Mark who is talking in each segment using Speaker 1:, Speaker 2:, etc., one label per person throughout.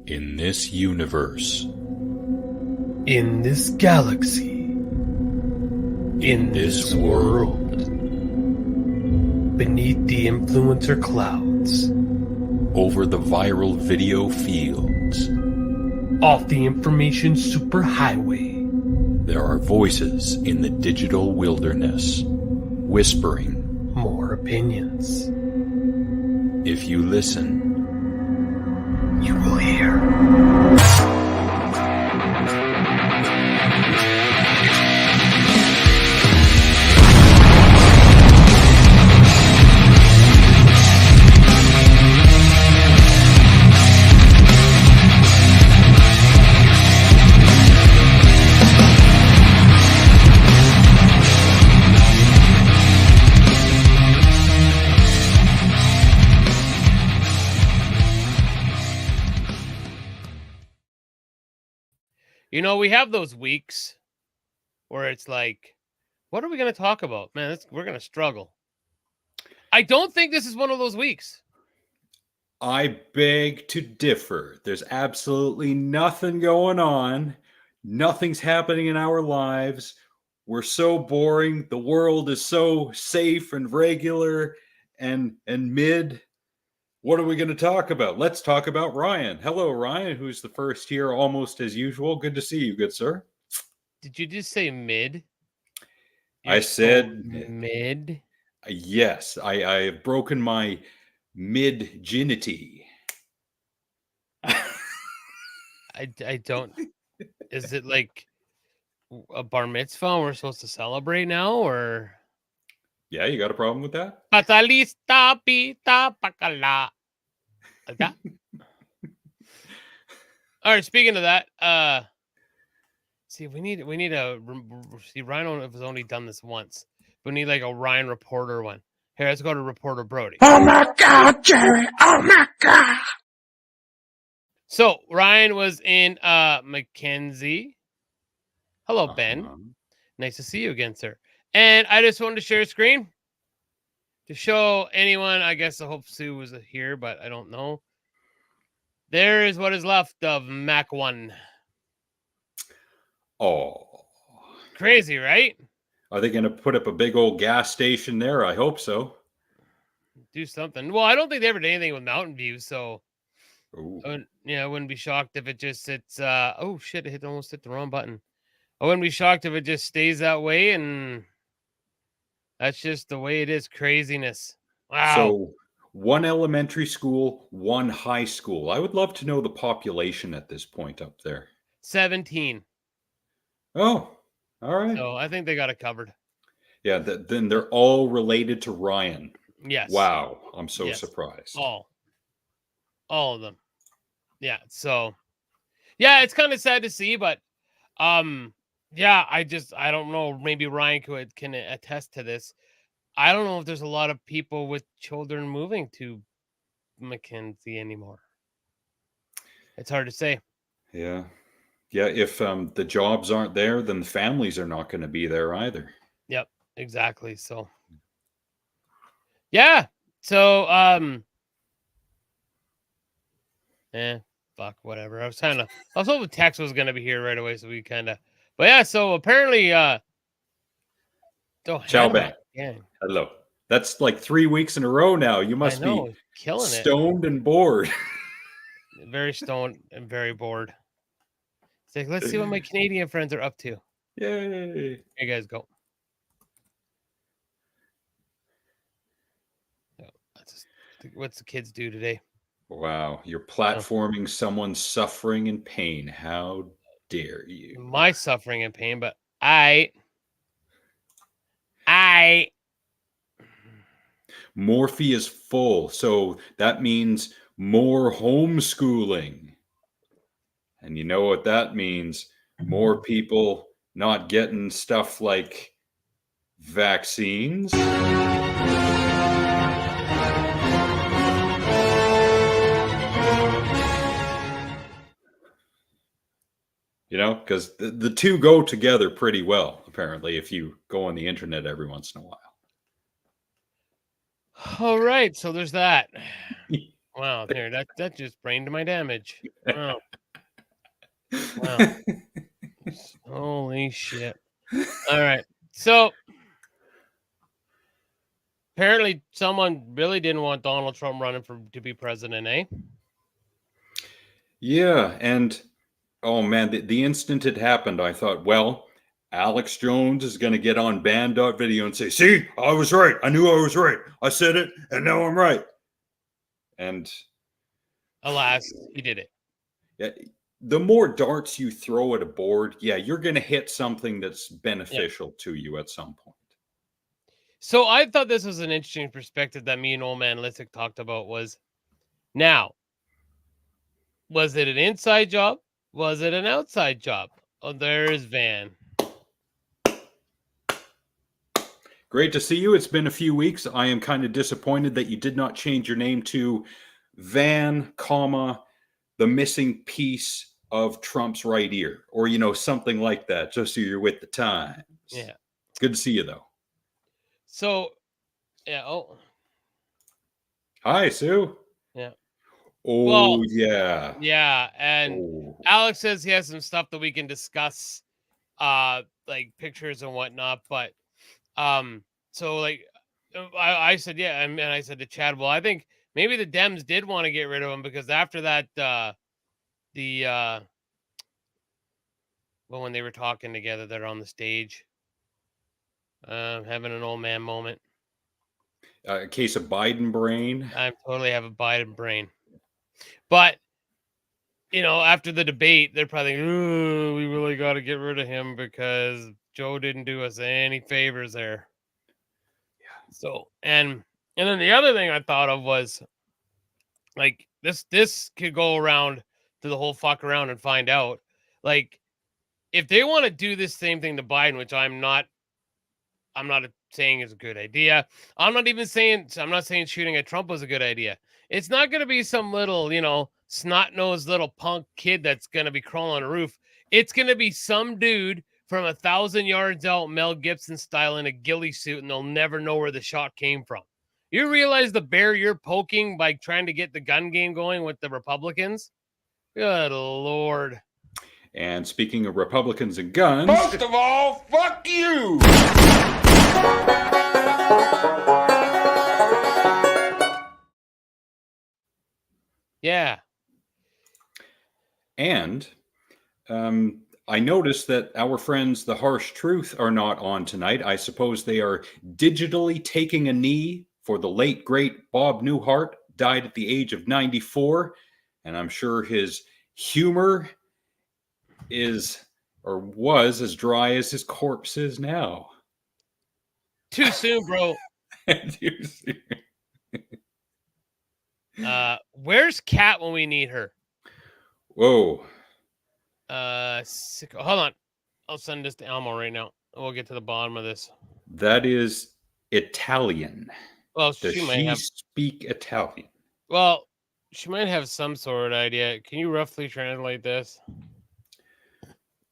Speaker 1: In this universe,
Speaker 2: In this galaxy, in this world, beneath the influencer clouds,
Speaker 1: over the viral video fields,
Speaker 2: off the information superhighway,
Speaker 1: there are voices in the digital wilderness, whispering
Speaker 2: more opinions.
Speaker 1: If you listen,
Speaker 2: You will hear.
Speaker 3: You know, we have those weeks where it's like, what are we going to talk about? Man, we're going to struggle. I don't think this is one of those weeks.
Speaker 4: I beg to differ. There's absolutely nothing going on. Nothing's happening in our lives. We're so boring. The world is so safe and regular and mid. What are we going to talk about? Let's talk about Ryan. Hello, Ryan, who's the first here almost as usual. Good to see you, good sir.
Speaker 3: Did you just say mid?
Speaker 4: I said
Speaker 3: mid.
Speaker 4: Yes, I have broken my mid-ginity.
Speaker 3: I don't. Is it like a bar mitzvah we're supposed to celebrate now, or?
Speaker 4: Yeah, you got a problem with that?
Speaker 3: Patalista pita pacala. Like that? All right, speaking of that, see, we need a see, Ryan has only done this once. We need like a Ryan reporter one. Here, let's go to reporter Brody.
Speaker 2: Oh my God, Jerry! Oh my God!
Speaker 3: So Ryan was in Mackenzie. Hello, Ben. Nice to see you again, sir. And I just wanted to share a screen to show anyone. I guess I hope Sue was here, but I don't know. There is what is left of Mac 1.
Speaker 4: Oh.
Speaker 3: Crazy, right?
Speaker 4: Are they going to put up a big old gas station there? I hope so.
Speaker 3: Do something. Well, I don't think they ever did anything with Mountain View, so I wouldn't be shocked if it just sits. Oh shit! Almost hit the wrong button. I wouldn't be shocked if it just stays that way, and that's just the way it is. Craziness. Wow.
Speaker 4: So one elementary school, one high school. I would love to know the population at this point up there.
Speaker 3: 17.
Speaker 4: Oh, all right.
Speaker 3: So I think they got it covered.
Speaker 4: Yeah, then they're all related to Ryan.
Speaker 3: Yes.
Speaker 4: Wow, I'm so surprised.
Speaker 3: All of them. Yeah. So, yeah, it's kind of sad to see, but yeah, I don't know. Maybe Ryan can attest to this. I don't know if there's a lot of people with children moving to Mackenzie anymore. It's hard to say.
Speaker 4: Yeah. Yeah, if the jobs aren't there, then the families are not going to be there either.
Speaker 3: Yep, exactly. So, yeah. So, fuck, whatever. I was hoping Tex was going to be here right away, so we kind of, but yeah, so apparently,
Speaker 4: Ciao, Ben. Hello. That's like 3 weeks in a row now. You must be
Speaker 3: killing
Speaker 4: stoned and bored.
Speaker 3: Very stoned and very bored. It's like, let's see what my Canadian friends are up to.
Speaker 4: Yay.
Speaker 3: Here you guys go. What's the kids do today?
Speaker 4: Wow, you're platforming someone's suffering and pain. How dare you?
Speaker 3: My suffering and pain, but I
Speaker 4: Morphe is full, so that means more homeschooling. And you know what that means? More people not getting stuff like vaccines. You know, because the two go together pretty well, apparently, if you go on the internet every once in a while.
Speaker 3: All right, so there's that. Wow, here that just brained my damage. Wow. Wow. Holy shit. All right. So apparently someone really didn't want Donald Trump running to be president, eh?
Speaker 4: Yeah, and oh man, the instant it happened, I thought, well, Alex Jones is going to get on band.video and say, see, I was right. I knew I was right. I said it, and now I'm right. And
Speaker 3: Alas, he did it.
Speaker 4: yeah, the more darts you throw at a board, yeah, you're going to hit something that's beneficial to you at some point.
Speaker 3: So I thought this was an interesting perspective that me and Old Man Lissick talked about was now, was it an inside job? Was it an outside job? Oh, there's Van.
Speaker 4: Great to see you. It's been a few weeks. I am kind of disappointed that you did not change your name to Van, the missing piece of Trump's right ear, or something like that, just so you're with the times.
Speaker 3: Yeah.
Speaker 4: Good to see you though.
Speaker 3: So, yeah. Oh,
Speaker 4: Hi, Sue.
Speaker 3: yeah.
Speaker 4: Oh,
Speaker 3: Well,
Speaker 4: yeah.
Speaker 3: Yeah, and
Speaker 4: Oh.
Speaker 3: Alex says he has some stuff that we can discuss, like pictures and whatnot. But, so like, I said, yeah, and I said to Chad, well, I think maybe the Dems did want to get rid of him because after that, well, when they were talking together, they're on the stage, having an old man moment.
Speaker 4: A case of Biden brain.
Speaker 3: I totally have a Biden brain, but. After the debate, they're probably thinking, ooh, we really got to get rid of him because Joe didn't do us any favors there. Yeah. So, and then the other thing I thought of was like this could go around to the whole fuck around and find out. Like, if they want to do this same thing to Biden, which I'm not saying is a good idea. I'm not saying shooting at Trump was a good idea. It's not going to be some little, snot-nosed little punk kid that's going to be crawling on a roof. It's going to be some dude from 1,000 yards out, Mel Gibson style, in a ghillie suit, and they'll never know where the shot came from. You realize the bear you're poking by trying to get the gun game going with the Republicans? Good Lord.
Speaker 4: And speaking of Republicans and guns,
Speaker 2: Most of all, fuck you!
Speaker 3: Yeah.
Speaker 4: and I noticed that our friends, The Harsh Truth, are not on tonight. I suppose they are digitally taking a knee for the late, great Bob Newhart, died at the age of 94. And I'm sure his humor is or was as dry as his corpse is now.
Speaker 3: Too soon, bro. Where's Kat when we need her?
Speaker 4: Whoa.
Speaker 3: Hold on. I'll send this to Elmo right now. We'll get to the bottom of this.
Speaker 4: That is Italian.
Speaker 3: Well,
Speaker 4: Does she speak Italian?
Speaker 3: Well, she might have some sort of idea. Can you roughly translate this?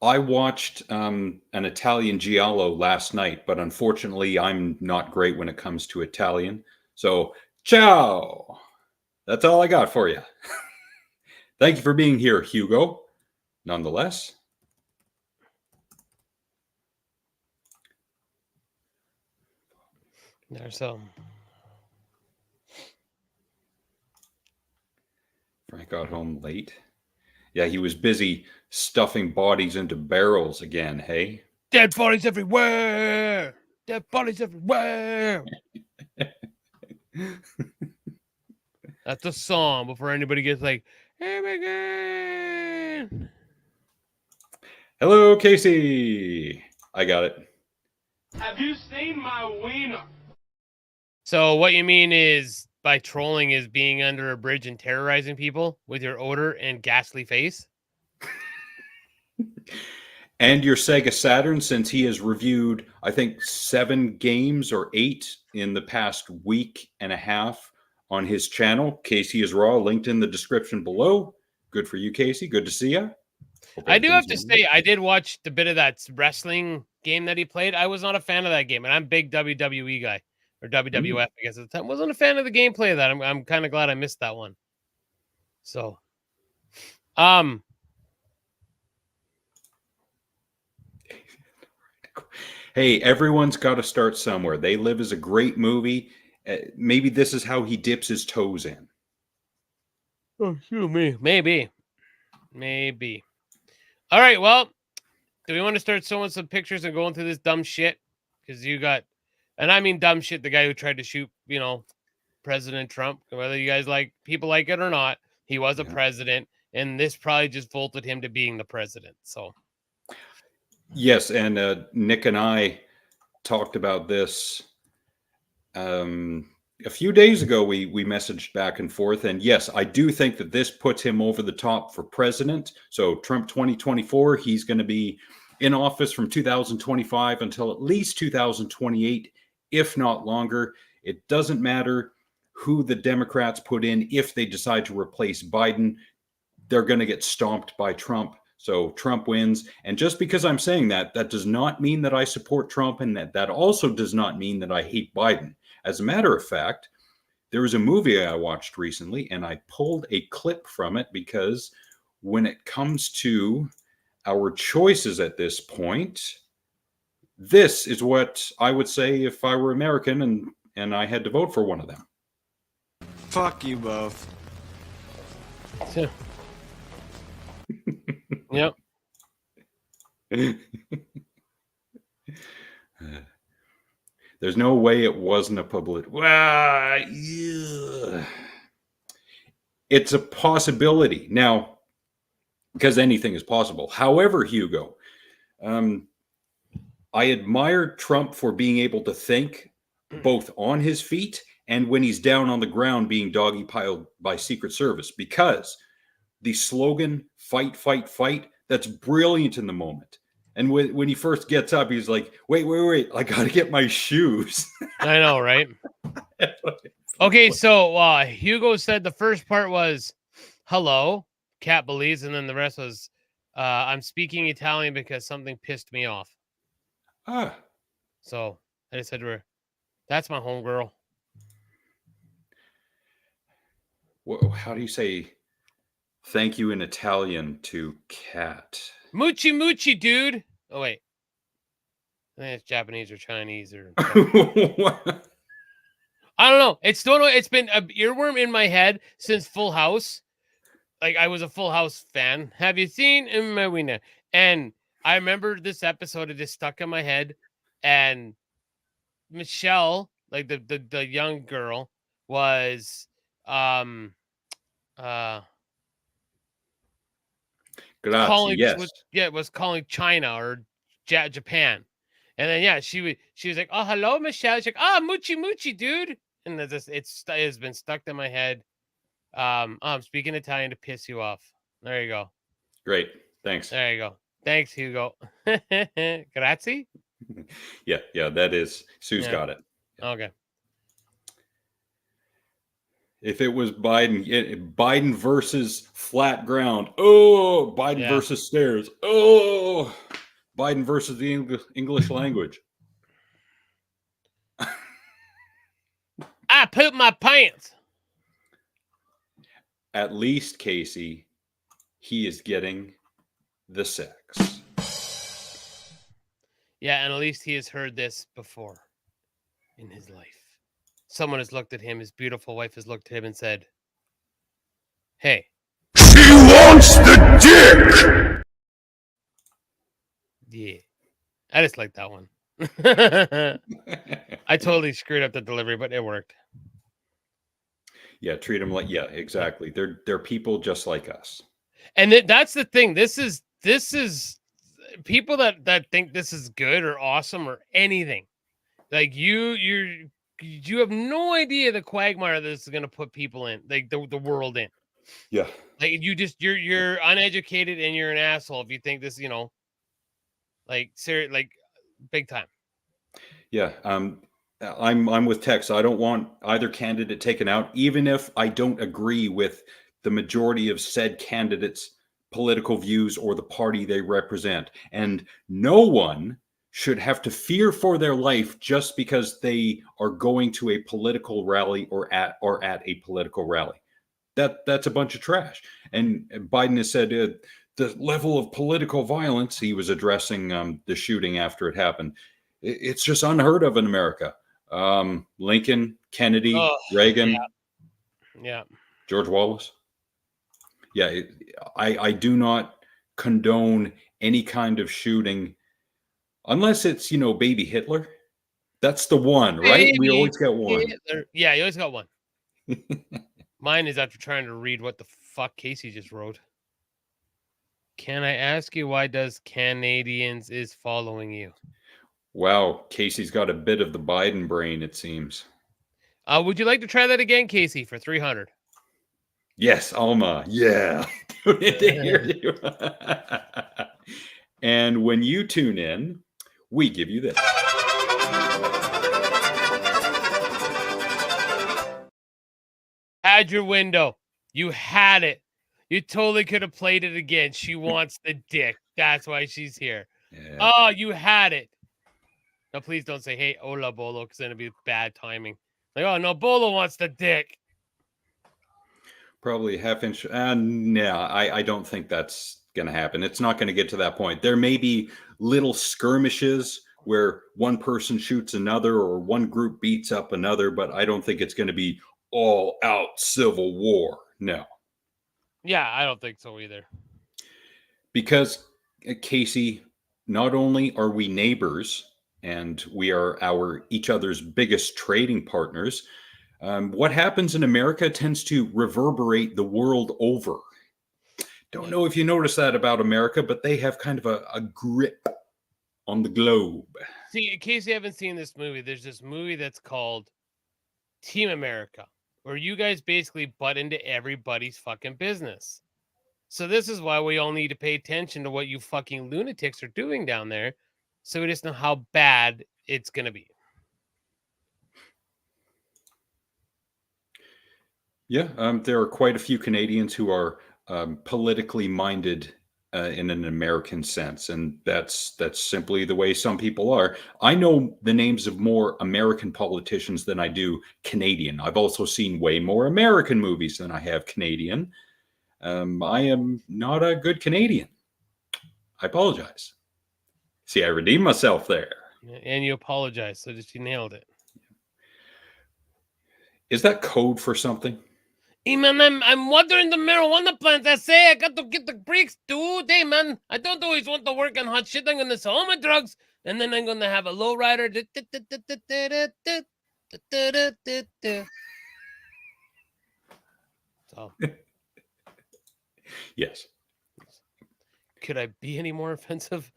Speaker 4: I watched an Italian giallo last night, but unfortunately, I'm not great when it comes to Italian. So, ciao. That's all I got for you. Thank you for being here, Hugo. Nonetheless.
Speaker 3: There's some.
Speaker 4: Frank got home late. Yeah, he was busy stuffing bodies into barrels again, hey?
Speaker 3: Dead bodies everywhere! Dead bodies everywhere! That's a song before anybody gets like, here we go.
Speaker 4: Hello, Casey. I got it.
Speaker 2: Have you seen my wiener?
Speaker 3: So what you mean is by trolling is being under a bridge and terrorizing people with your odor and ghastly face?
Speaker 4: And your Sega Saturn, since he has reviewed, I think, 7 games or 8 in the past week and a half on his channel. Casey is Raw, linked in the description below. Good for you, Casey. Good to see you.
Speaker 3: I do have to say, I did watch the bit of that wrestling game that he played. I was not a fan of that game, and I'm a big WWE guy, or WWF, I guess at the time. Wasn't a fan of the gameplay of that. I'm kind of glad I missed that one. So,
Speaker 4: Hey, everyone's got to start somewhere. They Live is a great movie. Maybe this is how he dips his toes in.
Speaker 3: oh, shoot me. Maybe. All right. Well, do we want to start showing some pictures and going through this dumb shit? Because you got, and I mean dumb shit, the guy who tried to shoot, President Trump, whether you guys people like it or not, he was a president, and this probably just vaulted him to being the president. So,
Speaker 4: yes, and Nick and I talked about this a few days ago. We messaged back and forth, and yes, I do think that this puts him over the top for president. So Trump 2024, he's going to be in office from 2025 until at least 2028, if not longer. It doesn't matter who the Democrats put in. If they decide to replace Biden, they're going to get stomped by Trump. So Trump wins. And just because I'm saying that, that does not mean that I support Trump, and that also does not mean that I hate Biden. As a matter of fact, there was a movie I watched recently, and I pulled a clip from it because when it comes to our choices at this point, this is what I would say if I were American and I had to vote for one of them.
Speaker 5: Fuck you both.
Speaker 3: yeah. Yep.
Speaker 4: There's no way it wasn't a public. Well, yeah. It's a possibility now, because anything is possible. However, Hugo, I admire Trump for being able to think both on his feet and when he's down on the ground being doggy piled by Secret Service, because the slogan "fight, fight, fight," that's brilliant in the moment. And when he first gets up, he's like, wait, I got to get my shoes.
Speaker 3: I know, right? Okay, so Hugo said the first part was hello, Cat believes, and then the rest was I'm speaking Italian because something pissed me off.
Speaker 4: Ah.
Speaker 3: So I just said to her, that's my homegirl.
Speaker 4: How do you say thank you in Italian to Cat?
Speaker 3: Moochie moochie, dude. Oh, wait. I think it's Japanese or Chinese or I don't know. It's been an earworm in my head since Full House. Like, I was a Full House fan. Have you seen my winner? And I remember this episode, it just stuck in my head. And Michelle, like the young girl, was
Speaker 4: Grazie, yes.
Speaker 3: Was calling China or Japan. And then she was like, oh, hello, Michelle. She's like, oh, moochie moochie, dude. And it has been stuck in my head. I'm speaking Italian to piss you off. There you go.
Speaker 4: Great. Thanks.
Speaker 3: There you go. Thanks, Hugo. Grazie.
Speaker 4: Yeah, that is. Sue's got it.
Speaker 3: Yeah. Okay.
Speaker 4: If it was Biden versus flat ground. Oh, Biden versus stairs. Oh, Biden versus the English language.
Speaker 3: I pooped my pants.
Speaker 4: At least, Casey, he is getting the sex.
Speaker 3: Yeah, and at least he has heard this before in his life. Someone has looked at him, his beautiful wife has looked at him and said, hey.
Speaker 2: She wants the dick!
Speaker 3: Yeah. I just like that one. I totally screwed up the delivery, but it worked.
Speaker 4: Yeah, treat them like, exactly. They're people just like us.
Speaker 3: And that's the thing. This is people that think this is good or awesome or anything. Like you have no idea the quagmire this is going to put people in, like the world in.
Speaker 4: Yeah.
Speaker 3: Like you're uneducated and you're an asshole if you think this, like serious, like big time.
Speaker 4: Yeah. I'm with Tex. I don't want either candidate taken out, even if I don't agree with the majority of said candidates' political views or the party they represent. And no one should have to fear for their life just because they are going to a political rally or at a political rally. that's a bunch of trash. And Biden has said the level of political violence, he was addressing the shooting after it happened. It's just unheard of in America. Lincoln, Kennedy,
Speaker 3: Oh,
Speaker 4: Reagan,
Speaker 3: yeah.
Speaker 4: George Wallace. Yeah, I do not condone any kind of shooting unless it's, baby Hitler. That's the one, right? We
Speaker 3: Baby
Speaker 4: always get one.
Speaker 3: Hitler. Yeah, you always got one. Mine is after trying to read what the fuck Casey just wrote. Can I ask you why does Canadians is following you?
Speaker 4: Wow, Casey's got a bit of the Biden brain, it seems.
Speaker 3: Would you like to try that again, Casey, for 300?
Speaker 4: Yes, Alma. Yeah. Tune in to hear you. And when you tune in, we give you this.
Speaker 3: Had your window. You had it. You totally could have played it again. She wants the dick. That's why she's here.
Speaker 4: Yeah.
Speaker 3: Oh, you had it. Now, please don't say, hey, hola, Bolo, because then it'll be bad timing. Like, oh, no, Bolo wants the dick.
Speaker 4: Probably half inch. No, I don't think that's going to happen. It's not going to get to that point. There may be little skirmishes where one person shoots another or one group beats up another, but I don't think it's going to be all out civil war. No.
Speaker 3: Yeah, I don't think so either.
Speaker 4: Because, Casey, not only are we neighbors and we are each other's biggest trading partners, what happens in America tends to reverberate the world over. Don't know if you notice that about America, but they have kind of a grip on the globe.
Speaker 3: See, in case you haven't seen this movie, there's this movie that's called Team America, where you guys basically butt into everybody's fucking business. So this is why we all need to pay attention to what you fucking lunatics are doing down there, so we just know how bad it's going to be.
Speaker 4: Yeah, there are quite a few Canadians who are politically minded in an American sense, and that's simply the way some people are. I know the names of more American politicians than I do Canadian. I've also seen way more American movies than I have Canadian. I am not a good Canadian. I apologize. See, I redeemed myself there.
Speaker 3: And you apologize, so that you nailed it.
Speaker 4: Is that code for something?
Speaker 3: Hey man, I'm watering the marijuana plants. I say I got to get the breaks, dude. Hey man, I don't always want to work on hot shit. I'm gonna sell all my drugs, and then I'm gonna have a low rider. So,
Speaker 4: Yes.
Speaker 3: could I be any more offensive?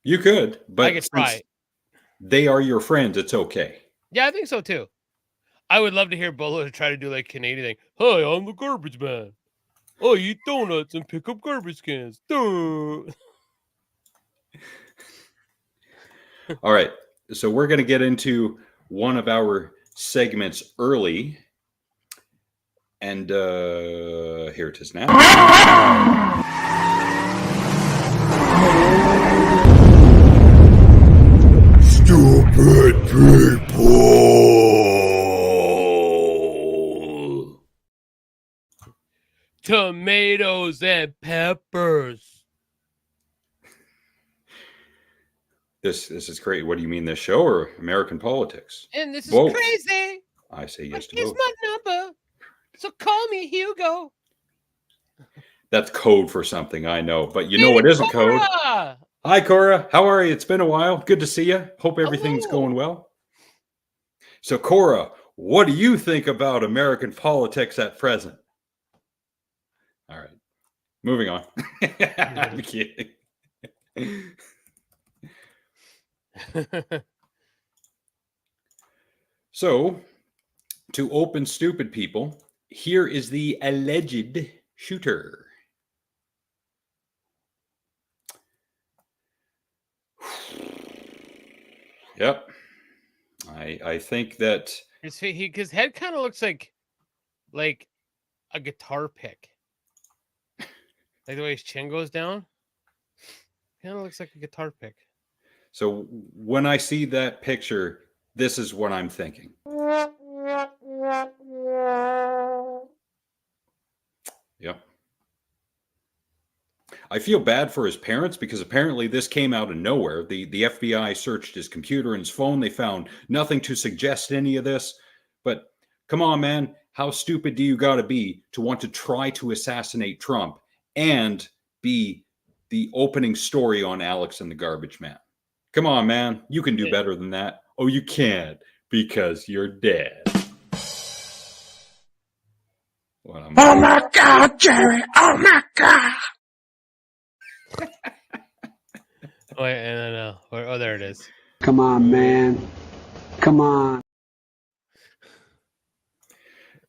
Speaker 4: You could, but
Speaker 3: I could try.
Speaker 4: They are your friends. It's okay.
Speaker 3: Yeah, I think so too. I would love to hear Bolo try to do like Canadian thing. Hi, I'm the garbage man. I eat donuts and pick up garbage cans. Duh.
Speaker 4: All right. So we're going to get into one of our segments early. And here it is now.
Speaker 2: Stupid people.
Speaker 3: Tomatoes and peppers.
Speaker 4: This is great. What do you mean, this show or American politics?
Speaker 3: And this is
Speaker 4: Both.
Speaker 3: crazy.
Speaker 4: I say yes to
Speaker 3: Here's
Speaker 4: both.
Speaker 3: my number. So call me Hugo.
Speaker 4: That's code for something, I know. But you know what isn't code?
Speaker 3: Cora!
Speaker 4: Hi, Cora. How are you? It's been a while. Good to see you. Hope everything's
Speaker 3: Hello.
Speaker 4: going well. So, Cora, what do you think about American politics at present? All right. Moving on. I'm kidding. So, to open stupid people, here is the alleged shooter. Yep. I think that
Speaker 3: his head kind of looks like a guitar pick. Like the way his chin goes down. Kind of looks like a guitar pick.
Speaker 4: so when I see that picture, this is what I'm thinking. Yep. I feel bad for his parents because apparently this came out of nowhere. The FBI searched his computer and his phone. They found nothing to suggest any of this. But come on, man. How stupid do you got to be to want to try to assassinate Trump and be the opening story on Alex and the Garbage Man? Come on, man. You can do better than that. Oh, you can't because you're dead.
Speaker 2: Oh my God, Jerry! Oh my God!
Speaker 3: Wait, no. Oh, there it is.
Speaker 6: Come on, man. Come on.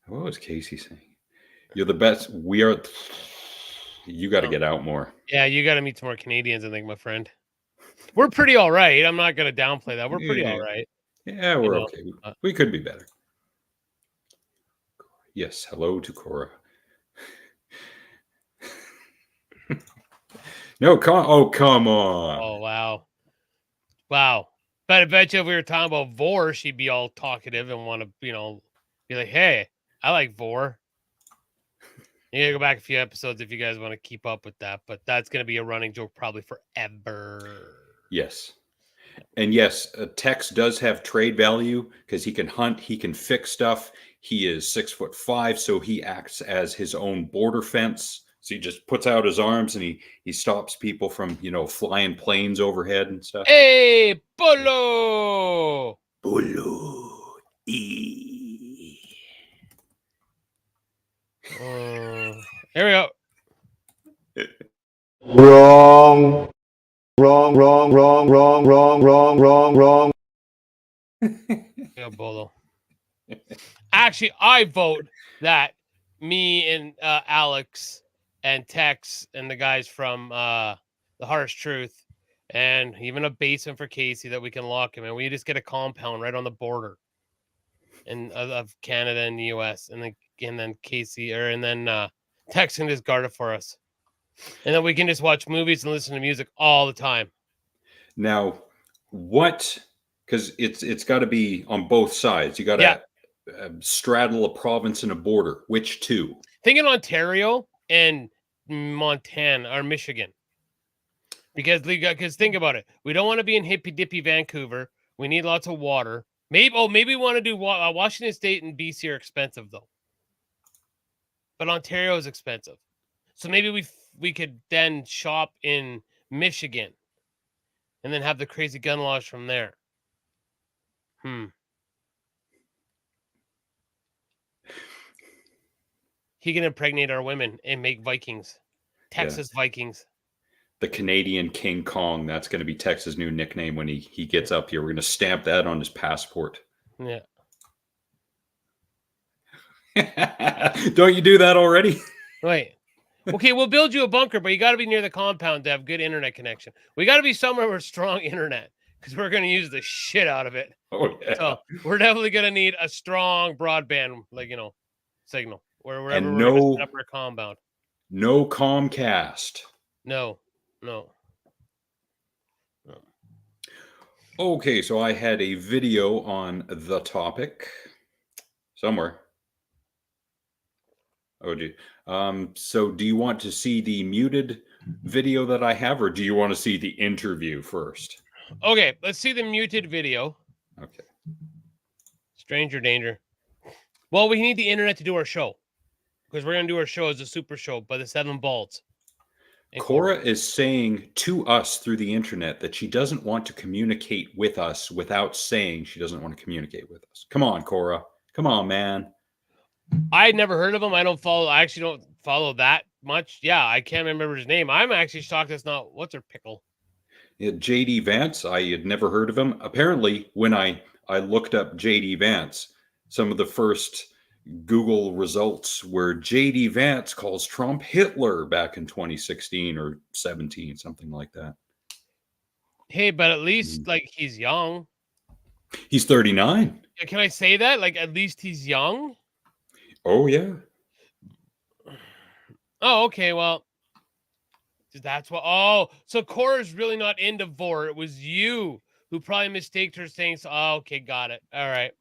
Speaker 4: What was Casey saying? You're the best. We are. You got to get out more.
Speaker 3: Yeah, you got to meet some more Canadians, I think, my friend. We're pretty all right. I'm not going to downplay that. We're pretty all right.
Speaker 4: Yeah, we're okay. We could be better. Yes, hello to Cora. No, come on.
Speaker 3: Oh, wow. Wow. But I bet you if we were talking about Vor, she'd be all talkative and want to, be like, hey, I like Vor. You gotta go back a few episodes if you guys want to keep up with that. But that's going to be a running joke probably forever.
Speaker 4: Yes. And yes, Tex does have trade value because he can hunt, he can fix stuff. He is 6'5", so he acts as his own border fence. So he just puts out his arms and he stops people from, flying planes overhead and stuff.
Speaker 3: Hey, Polo!
Speaker 4: Polo.
Speaker 3: Here we go.
Speaker 2: Wrong. Wrong, wrong, wrong, wrong, wrong, wrong, wrong, wrong.
Speaker 3: Yeah, Bolo. Actually, I vote that me and Alex and Tex and the guys from The Harsh Truth and even a basement for Casey that we can lock him in. We just get a compound right on the border of Canada and the US, and then Casey and then Tex can just guard it for us. And then we can just watch movies and listen to music all the time.
Speaker 4: Now, because it's got to be on both sides. You got to straddle a province and a border. Which two?
Speaker 3: Thinking Ontario and Montana or Michigan. Because think about it. We don't want to be in hippy dippy Vancouver. We need lots of water. Maybe we want to do Washington State and BC are expensive though. But Ontario is expensive. So maybe we could then shop in Michigan and then have the crazy gun laws from there. He can impregnate our women and make Vikings. Texas Vikings.
Speaker 4: The Canadian King Kong. That's going to be Texas' new nickname when he gets up here. We're going to stamp that on his passport.
Speaker 3: Yeah.
Speaker 4: Don't you do that already?
Speaker 3: Wait. Okay, we'll build you a bunker, but you got to be near the compound to have good internet connection. We got to be somewhere with strong internet because we're going to use the shit out of it.
Speaker 4: Oh, yeah.
Speaker 3: So we're definitely going to need a strong broadband, signal. Wherever
Speaker 4: and
Speaker 3: we're going to set up our compound.
Speaker 4: No Comcast.
Speaker 3: No.
Speaker 4: Okay, so I had a video on the topic somewhere. Oh, gee. So do you want to see the muted video that I have, or do you want to see the interview first?
Speaker 3: Okay, let's see the muted video.
Speaker 4: Okay.
Speaker 3: Stranger danger. Well, we need the internet to do our show because we're going to do our show as a super show by the 7 Balls.
Speaker 4: Cora is saying to us through the internet that she doesn't want to communicate with us without saying she doesn't want to communicate with us. Come on, Cora. Come on, man.
Speaker 3: I had never heard of him. I actually don't follow that much. Yeah, I can't remember his name. I'm actually shocked it's not what's her pickle.
Speaker 4: Yeah, JD Vance. I had never heard of him. Apparently, when I looked up JD Vance, some of the first Google results were JD Vance calls Trump Hitler back in 2016 or 17, something like that.
Speaker 3: Hey, but at least he's young.
Speaker 4: He's 39.
Speaker 3: Can I say that? At least he's young.
Speaker 4: Oh yeah.
Speaker 3: Oh, okay. Well, that's what. Oh, so Cora's really not into Vor. It was you who probably mistaked her saying so. Oh, okay, got it. All right.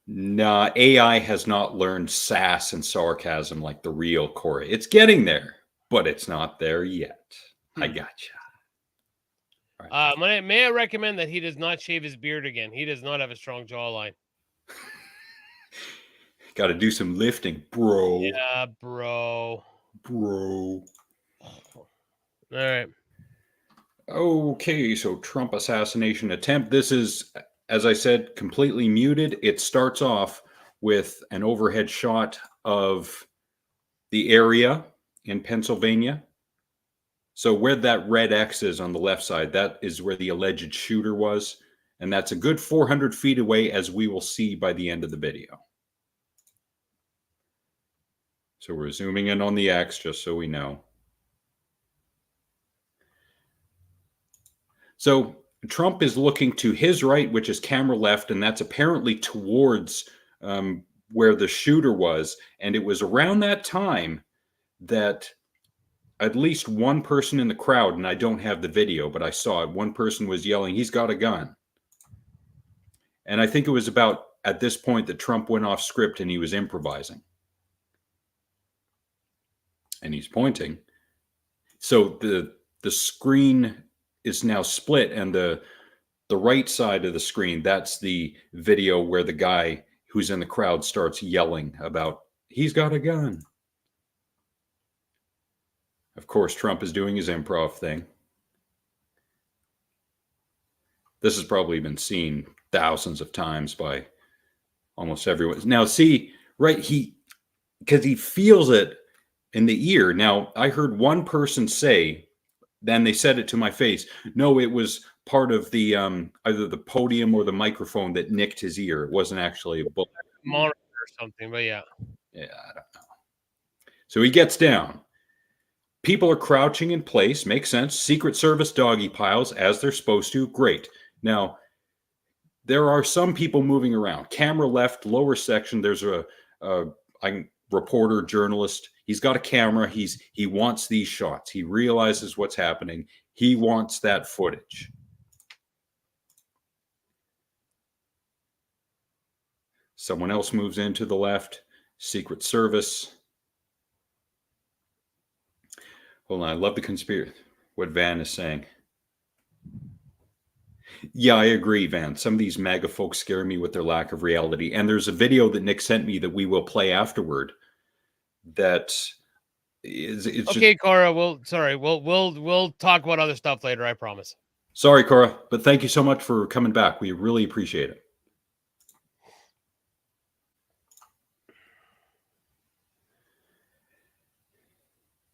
Speaker 4: Nah, AI has not learned sass and sarcasm like the real Corey. It's getting there, but it's not there yet. I gotcha.
Speaker 3: May I recommend that he does not shave his beard again? He does not have a strong jawline.
Speaker 4: Got to do some lifting, bro.
Speaker 3: Yeah, bro.
Speaker 4: Bro.
Speaker 3: All right.
Speaker 4: Okay, so Trump assassination attempt. This is, as I said, completely muted. It starts off with an overhead shot of the area in Pennsylvania. So where that red X is on the left side, that is where the alleged shooter was. And that's a good 400 feet away, as we will see by the end of the video. So we're zooming in on the X just so we know. So Trump is looking to his right, which is camera left, and that's apparently towards where the shooter was. And it was around that time that at least one person in the crowd, and I don't have the video, but I saw it, one person was yelling, "He's got a gun." And I think it was about at this point that Trump went off script and he was improvising. And he's pointing. So the screen is now split, and the right side of the screen, that's the video where the guy who's in the crowd starts yelling about, "He's got a gun." Of course, Trump is doing his improv thing. This has probably been seen thousands of times by almost everyone. Now, see, right, because he feels it in the ear. Now, I heard one person say, then they said it to my face, no, it was part of the either the podium or the microphone that nicked his ear. It wasn't actually a bullet.
Speaker 3: Monitor or something, but yeah.
Speaker 4: Yeah, I don't know. So he gets down. People are crouching in place. Makes sense. Secret Service doggy piles as they're supposed to. Great. Now, there are some people moving around. Camera left, lower section. There's a reporter, journalist. He's got a camera. He wants these shots. He realizes what's happening. He wants that footage. Someone else moves into the left. Secret Service. Hold on. I love the conspiracy. What Van is saying. Yeah, I agree, Van. Some of these MAGA folks scare me with their lack of reality. And there's a video that Nick sent me that we will play afterward. That is
Speaker 3: okay, just... Cora. We'll talk about other stuff later. I promise.
Speaker 4: Sorry, Cora, but thank you so much for coming back. We really appreciate it.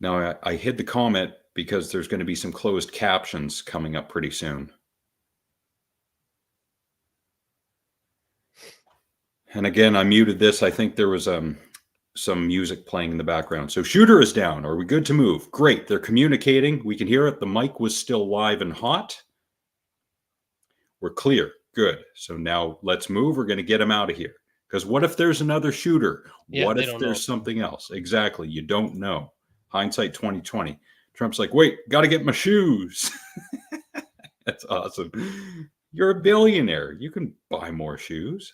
Speaker 4: Now, I hid the comment because there's going to be some closed captions coming up pretty soon. And again, I muted this. I think there was some music playing in the background. So shooter is down. Are we good to move? Great. They're communicating. We can hear it. The mic was still live and hot. We're clear. Good. So now let's move. We're going to get him out of here. Because what if there's another shooter? Yeah, what if there's something else? Exactly. You don't know. Hindsight 2020. Trump's like, wait, got to get my shoes. That's awesome. You're a billionaire. You can buy more shoes.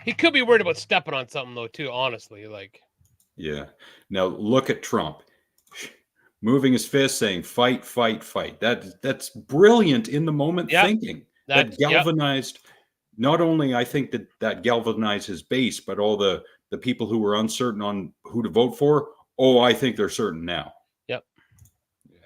Speaker 3: He could be worried about stepping on something, though, too, honestly. Like,
Speaker 4: yeah. Now, look at Trump. Moving his fist, saying, fight, fight, fight. That's brilliant in the moment thinking. That galvanized... Yep. Not only I think that galvanized his base, but all the people who were uncertain on who to vote for. Oh, I think they're certain now.
Speaker 3: Yep.
Speaker 4: Yeah.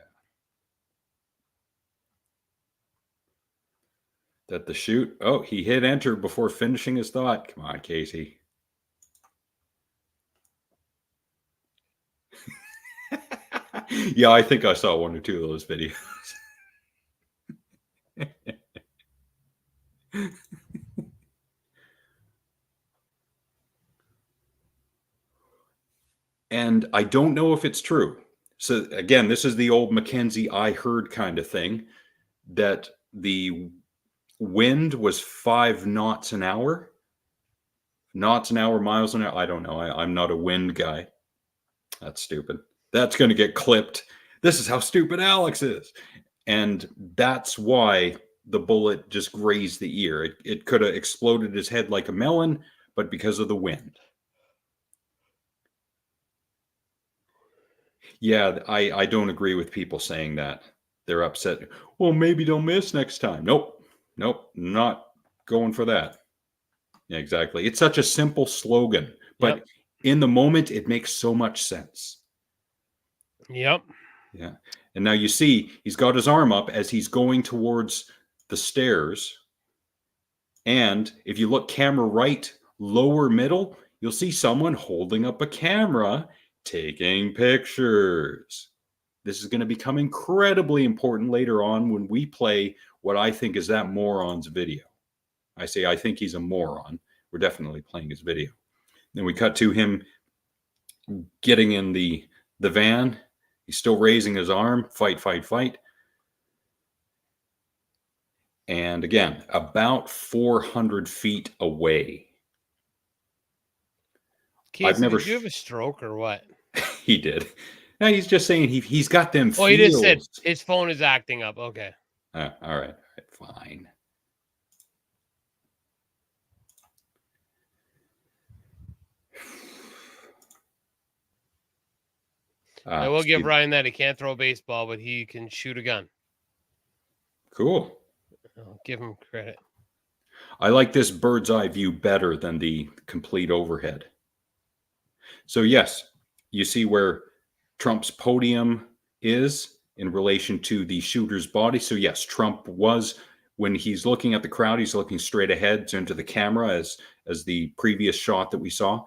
Speaker 4: That the shoot. Oh, he hit enter before finishing his thought. Come on, Casey. Yeah, I think I saw one or two of those videos. And I don't know if it's true. So again, this is the old Mackenzie I heard kind of thing, that the wind was 5 knots an hour. Knots an hour, miles an hour. I don't know. I'm not a wind guy. That's stupid. That's going to get clipped. This is how stupid Alex is. And that's why the bullet just grazed the ear. It could have exploded his head like a melon, but because of the wind. Yeah, I don't agree with people saying that. They're upset. Well, maybe don't miss next time. Nope. Not going for that. Yeah, exactly. It's such a simple slogan, but in the moment, it makes so much sense.
Speaker 3: Yep.
Speaker 4: Yeah. And now you see he's got his arm up as he's going towards the stairs. And if you look camera right, lower middle, you'll see someone holding up a camera, taking pictures. This is going to become incredibly important later on when we play what I think is that moron's video. I say I think he's a moron. We're definitely playing his video. Then we cut to him getting in the van. He's still raising his arm. Fight, fight, fight. And again, about 400 feet away.
Speaker 3: Casey, did you have a stroke or what?
Speaker 4: He did. Now he's just saying he's got them feels.
Speaker 3: Oh, he just said his phone is acting up. Okay.
Speaker 4: All right. Fine.
Speaker 3: I will give Ryan that he can't throw a baseball, but he can shoot a gun.
Speaker 4: Cool.
Speaker 3: I'll give him credit.
Speaker 4: I like this bird's eye view better than the complete overhead. So yes, you see where Trump's podium is in relation to the shooter's body. So yes, Trump was, when he's looking at the crowd, he's looking straight ahead into the camera as the previous shot that we saw.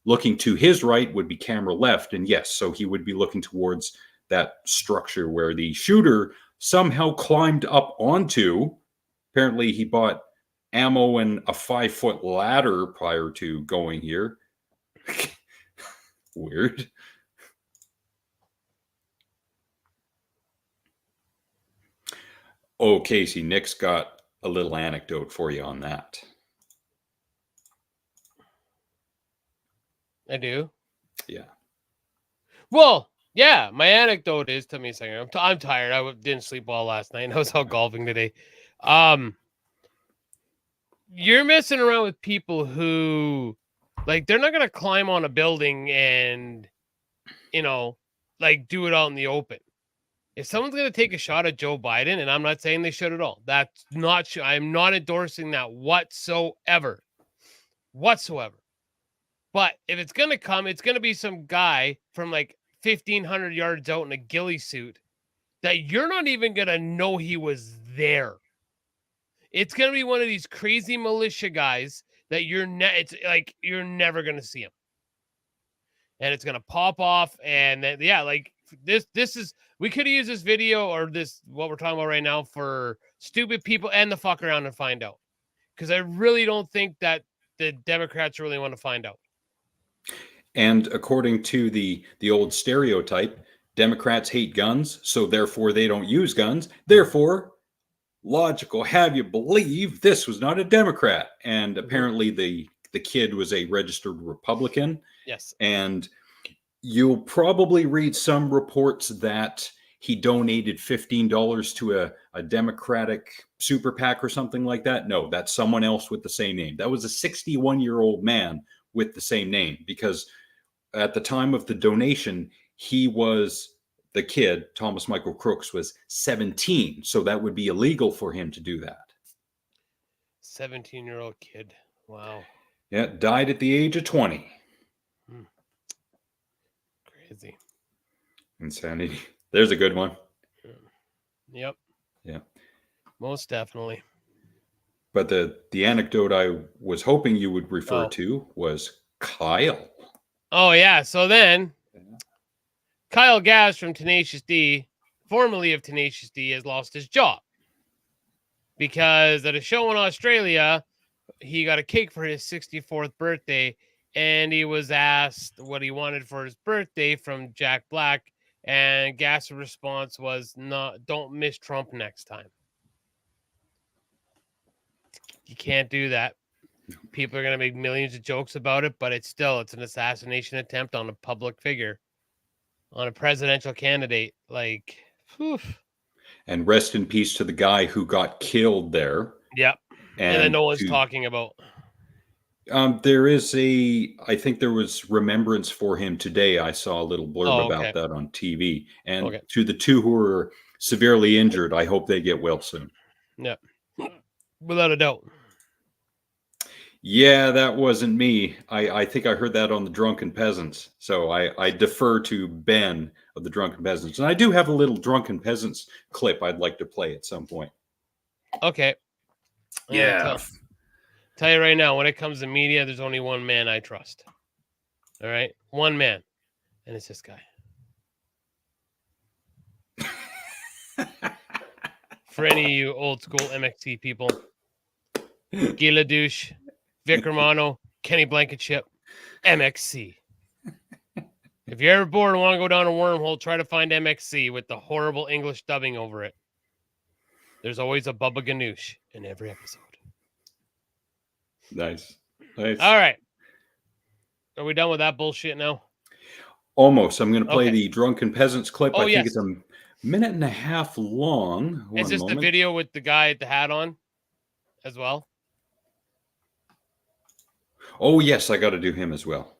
Speaker 4: Looking to his right would be camera left. And yes, so he would be looking towards that structure where the shooter somehow climbed up onto. Apparently he bought ammo and a 5-foot ladder prior to going here. Weird. Oh, Casey, Nick's got a little anecdote for you on that.
Speaker 3: I do?
Speaker 4: Yeah.
Speaker 3: Well, yeah, my anecdote is, tell me a second. I'm tired. I didn't sleep well last night. I was out golfing today. You're messing around with people who, like, they're not going to climb on a building and, like, do it out in the open. If someone's going to take a shot at Joe Biden, and I'm not saying they should at all, that's not, I'm not endorsing that whatsoever. But if it's going to come, it's going to be some guy from like 1,500 yards out in a ghillie suit that you're not even going to know he was there. It's going to be one of these crazy militia guys that it's like you're never going to see him. And it's going to pop off. And then, yeah, like this is, we could have used this video or this, what we're talking about right now, for stupid people and the fuck around and find out. Because I really don't think that the Democrats really want to find out.
Speaker 4: And according to the old stereotype, Democrats hate guns, so therefore they don't use guns. Therefore, logical, have you believe this was not a Democrat. And apparently the kid was a registered Republican.
Speaker 3: Yes.
Speaker 4: And you'll probably read some reports that he donated $15 to a Democratic super PAC or something like that. No, that's someone else with the same name. That was a 61-year-old man with the same name, because at the time of the donation, the kid, Thomas Michael Crooks, was 17. So that would be illegal for him to do that.
Speaker 3: 17-year-old kid. Wow.
Speaker 4: Yeah, died at the age of 20.
Speaker 3: Crazy.
Speaker 4: Insanity. There's a good one.
Speaker 3: Yep.
Speaker 4: Yeah.
Speaker 3: Most definitely.
Speaker 4: But the anecdote I was hoping you would refer to was Kyle.
Speaker 3: Oh, yeah. So then Kyle Gass from Tenacious D, formerly of Tenacious D, has lost his job because at a show in Australia, he got a cake for his 64th birthday, and he was asked what he wanted for his birthday from Jack Black, and Gass' response was, "No, don't miss Trump next time." You can't do that. People are going to make millions of jokes about it, but it's an assassination attempt on a public figure, on a presidential candidate. Like, whew.
Speaker 4: And rest in peace to the guy who got killed there.
Speaker 3: Yep. And then no one's
Speaker 4: to-
Speaker 3: talking about.
Speaker 4: There is I think there was remembrance for him today. I saw a little blurb about that on TV. And to the two who were severely injured, I hope they get well soon.
Speaker 3: Yeah. Without a doubt.
Speaker 4: Yeah, that wasn't me. I think I heard that on the Drunken Peasants. So I defer to Ben of the Drunken Peasants. And I do have a little Drunken Peasants clip I'd like to play at some point.
Speaker 3: Okay.
Speaker 4: Yeah.
Speaker 3: Tell you right now, when it comes to media, there's only one man I trust. All right? One man. And it's this guy. For any of you old school MXT people, Gila Douche, Vic Romano, Kenny Blankenship, MXC. If you're ever bored and want to go down a wormhole, try to find MXC with the horrible English dubbing over it. There's always a Bubba Ganoush in every episode.
Speaker 4: Nice.
Speaker 3: All right. Are we done with that bullshit now?
Speaker 4: Almost. I'm going to play the Drunken Peasants clip. I think it's a minute and a half long.
Speaker 3: Is this the video with the guy at the hat on as well?
Speaker 4: Oh, yes. I got to do him as well.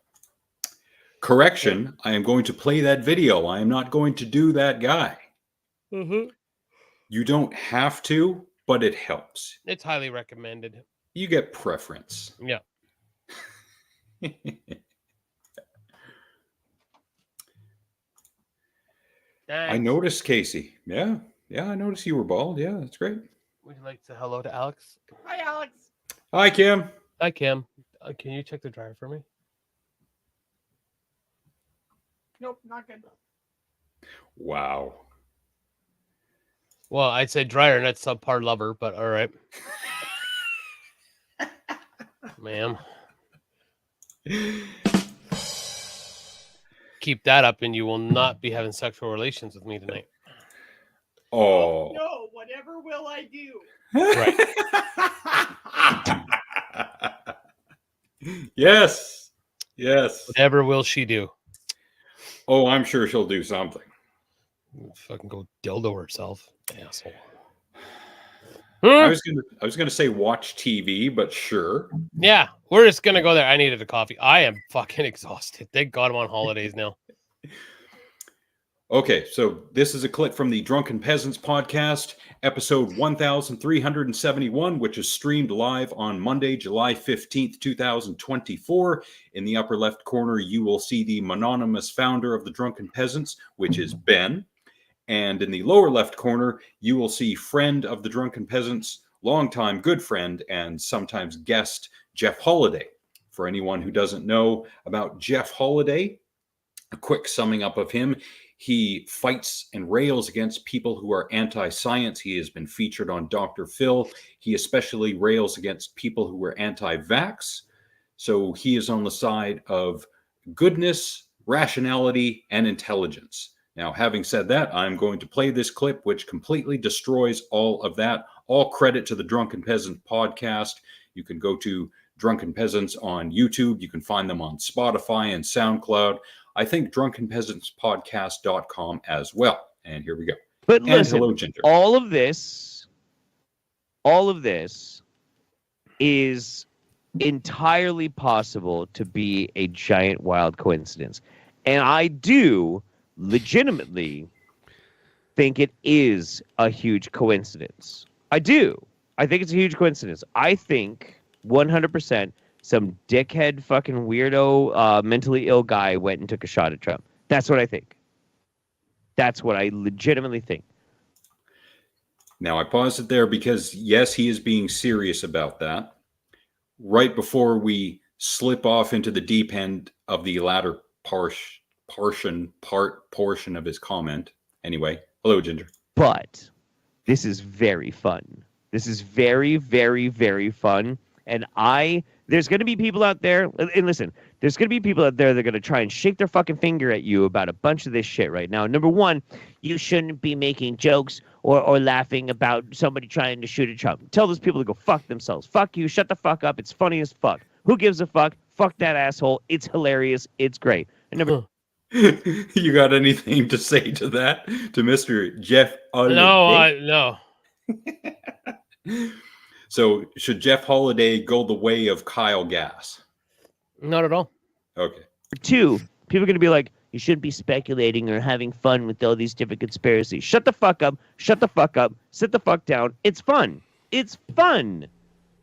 Speaker 4: Correction. I am going to play that video. I am not going to do that guy.
Speaker 3: Mm-hmm.
Speaker 4: You don't have to, but it helps.
Speaker 3: It's highly recommended.
Speaker 4: You get preference.
Speaker 3: Yeah.
Speaker 4: I noticed, Casey. Yeah, I noticed you were bald. Yeah, that's great.
Speaker 3: Would you like to say hello to Alex? Hi, Alex.
Speaker 4: Hi, Kim.
Speaker 3: Hi, Kim. Can you check the dryer for me?
Speaker 7: Nope, not good.
Speaker 4: Wow.
Speaker 3: Well, I'd say dryer, not subpar lover, but all right. Ma'am. Keep that up and you will not be having sexual relations with me tonight.
Speaker 4: Oh.
Speaker 7: No, whatever will I do?
Speaker 3: Right.
Speaker 4: Yes.
Speaker 3: Whatever will she do?
Speaker 4: Oh, I'm sure she'll do something.
Speaker 3: Fucking go dildo herself, asshole.
Speaker 4: I was gonna say watch TV, but sure.
Speaker 3: Yeah, we're just gonna go there. I needed a coffee. I am fucking exhausted. Thank God I'm on holidays now.
Speaker 4: Okay, so this is a clip from the Drunken Peasants podcast, episode 1371, which is streamed live on Monday, July 15th, 2024. In the upper left corner, you will see the mononymous founder of the Drunken Peasants, which is Ben. And in the lower left corner, you will see friend of the Drunken Peasants, longtime good friend and sometimes guest, Jeff Holiday. For anyone who doesn't know about Jeff Holiday, a quick summing up of him. He fights and rails against people who are anti-science. He has been featured on Dr. Phil. He especially rails against people who are anti-vax. So he is on the side of goodness, rationality, and intelligence. Now, having said that, I'm going to play this clip, which completely destroys all of that. All credit to the Drunken Peasant podcast. You can go to Drunken Peasants on YouTube. You can find them on Spotify and SoundCloud. I think drunkenpeasantspodcast.com as well. And here we go.
Speaker 8: But
Speaker 4: and
Speaker 8: listen,
Speaker 4: hello, Ginger.
Speaker 8: all of this is entirely possible to be a giant wild coincidence. And I do legitimately think it is a huge coincidence. I do. I think it's a huge coincidence. I think 100% some dickhead fucking weirdo mentally ill guy went and took a shot at Trump. That's what I think. That's what I legitimately think.
Speaker 4: Now, I paused it there because, yes, he is being serious about that. Right before we slip off into the deep end of the latter portion of his comment. Anyway, hello, Ginger.
Speaker 8: But this is very fun. This is very, very, very fun. And there's going to be people out there, and listen, there's going to be people out there that are going to try and shake their fucking finger at you about a bunch of this shit right now. Number one, you shouldn't be making jokes or laughing about somebody trying to shoot at Trump. Tell those people to go fuck themselves. Fuck you. Shut the fuck up. It's funny as fuck. Who gives a fuck? Fuck that asshole. It's hilarious. It's great. And
Speaker 4: You got anything to say to that? To Mr. Jeff Holiday?
Speaker 3: No.
Speaker 4: So should Jeff Holiday go the way of Kyle Gass?
Speaker 3: Not at all.
Speaker 4: Okay.
Speaker 8: 2, people are going to be like, you shouldn't be speculating or having fun with all these different conspiracies. Shut the fuck up. Shut the fuck up. Sit the fuck down. It's fun. It's fun.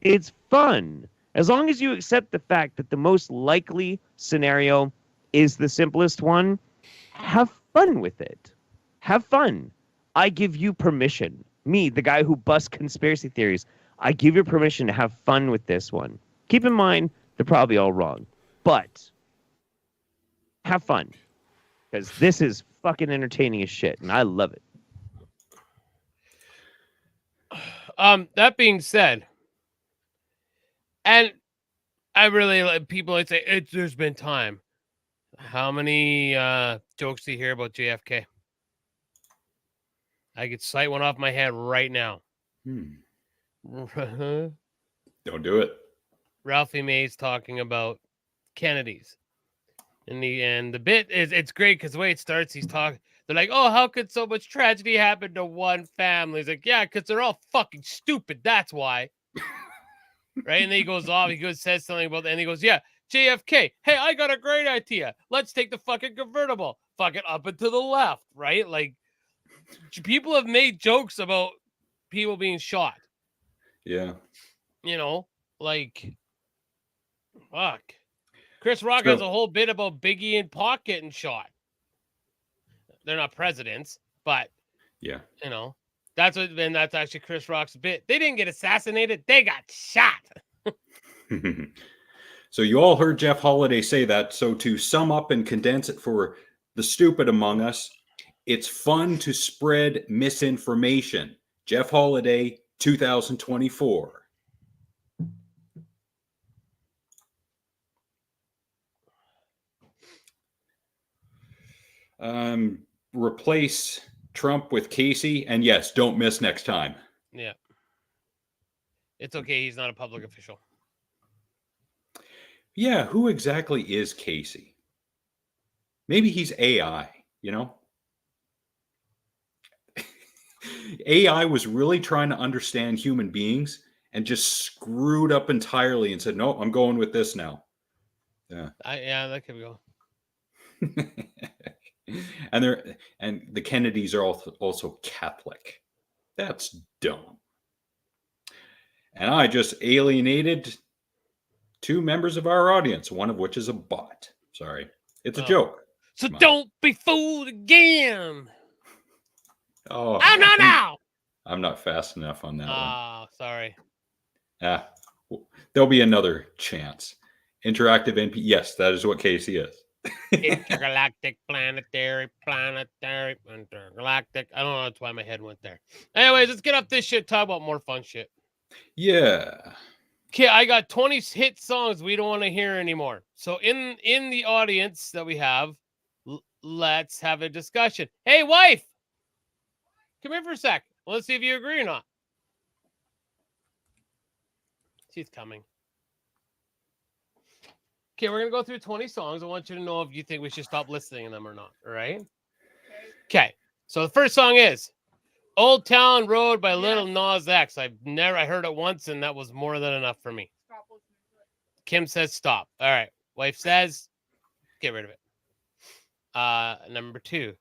Speaker 8: It's fun. As long as you accept the fact that the most likely scenario is the simplest one, have fun with it. Have fun. I give you permission. Me, the guy who busts conspiracy theories, I give you permission to have fun with this one. Keep in mind, they're probably all wrong. But have fun. Because this is fucking entertaining as shit, and I love it.
Speaker 3: That being said, and I really like people that say there's been time. How many jokes do you hear about JFK? I could cite one off my head right now.
Speaker 4: Don't do it.
Speaker 3: Ralphie May's talking about Kennedy's. And the bit is, it's great because the way it starts, he's talking. They're like, "Oh, how could so much tragedy happen to one family?" He's like, "Yeah, because they're all fucking stupid. That's why." Right? And then he goes off. He says something about that, and he goes, "Yeah, JFK. Hey, I got a great idea. Let's take the fucking convertible. Fuck it up and to the left." Right? Like, people have made jokes about people being shot.
Speaker 4: Yeah.
Speaker 3: You know, like, fuck. Chris Rock has a whole bit about Biggie and Pac getting shot. They're not presidents, but
Speaker 4: yeah,
Speaker 3: you know, that's actually Chris Rock's bit. They didn't get assassinated; they got shot.
Speaker 4: So you all heard Jeff Holiday say that. So to sum up and condense it for the stupid among us, it's fun to spread misinformation. Jeff Holiday, 2024. Replace Trump with Casey, and yes, don't miss next time.
Speaker 3: Yeah. It's okay. He's not a public official.
Speaker 4: Yeah, who exactly is Casey? Maybe he's AI, you know? AI was really trying to understand human beings and just screwed up entirely and said, "No, I'm going with this now." Yeah.
Speaker 3: Yeah, that could go.
Speaker 4: and the Kennedys are also Catholic. That's dumb. And I just alienated 2 members of our audience, one of which is a bot. Sorry. It's a joke.
Speaker 3: So don't be fooled again.
Speaker 4: Oh,
Speaker 3: no.
Speaker 4: I'm not fast enough on that one.
Speaker 3: Oh, sorry.
Speaker 4: There'll be another chance. Interactive NP. Yes, that is what Casey is.
Speaker 3: Intergalactic, planetary, intergalactic. I don't know. That's why my head went there. Anyways, let's get up this shit. Talk about more fun shit.
Speaker 4: Yeah.
Speaker 3: Okay, I got 20 hit songs we don't want to hear anymore. So in the audience that we have, let's have a discussion. Hey, wife, come here for a sec. Let's see if you agree or not. She's coming. Okay, we're going to go through 20 songs. I want you to know if you think we should stop listening to them or not. All right? Okay. So the first song is Old Town Road by Little Nas X. I heard it once, and that was more than enough for me.
Speaker 7: Stop listening to it.
Speaker 3: Kim says stop. All right. Wife says get rid of it. Number 2.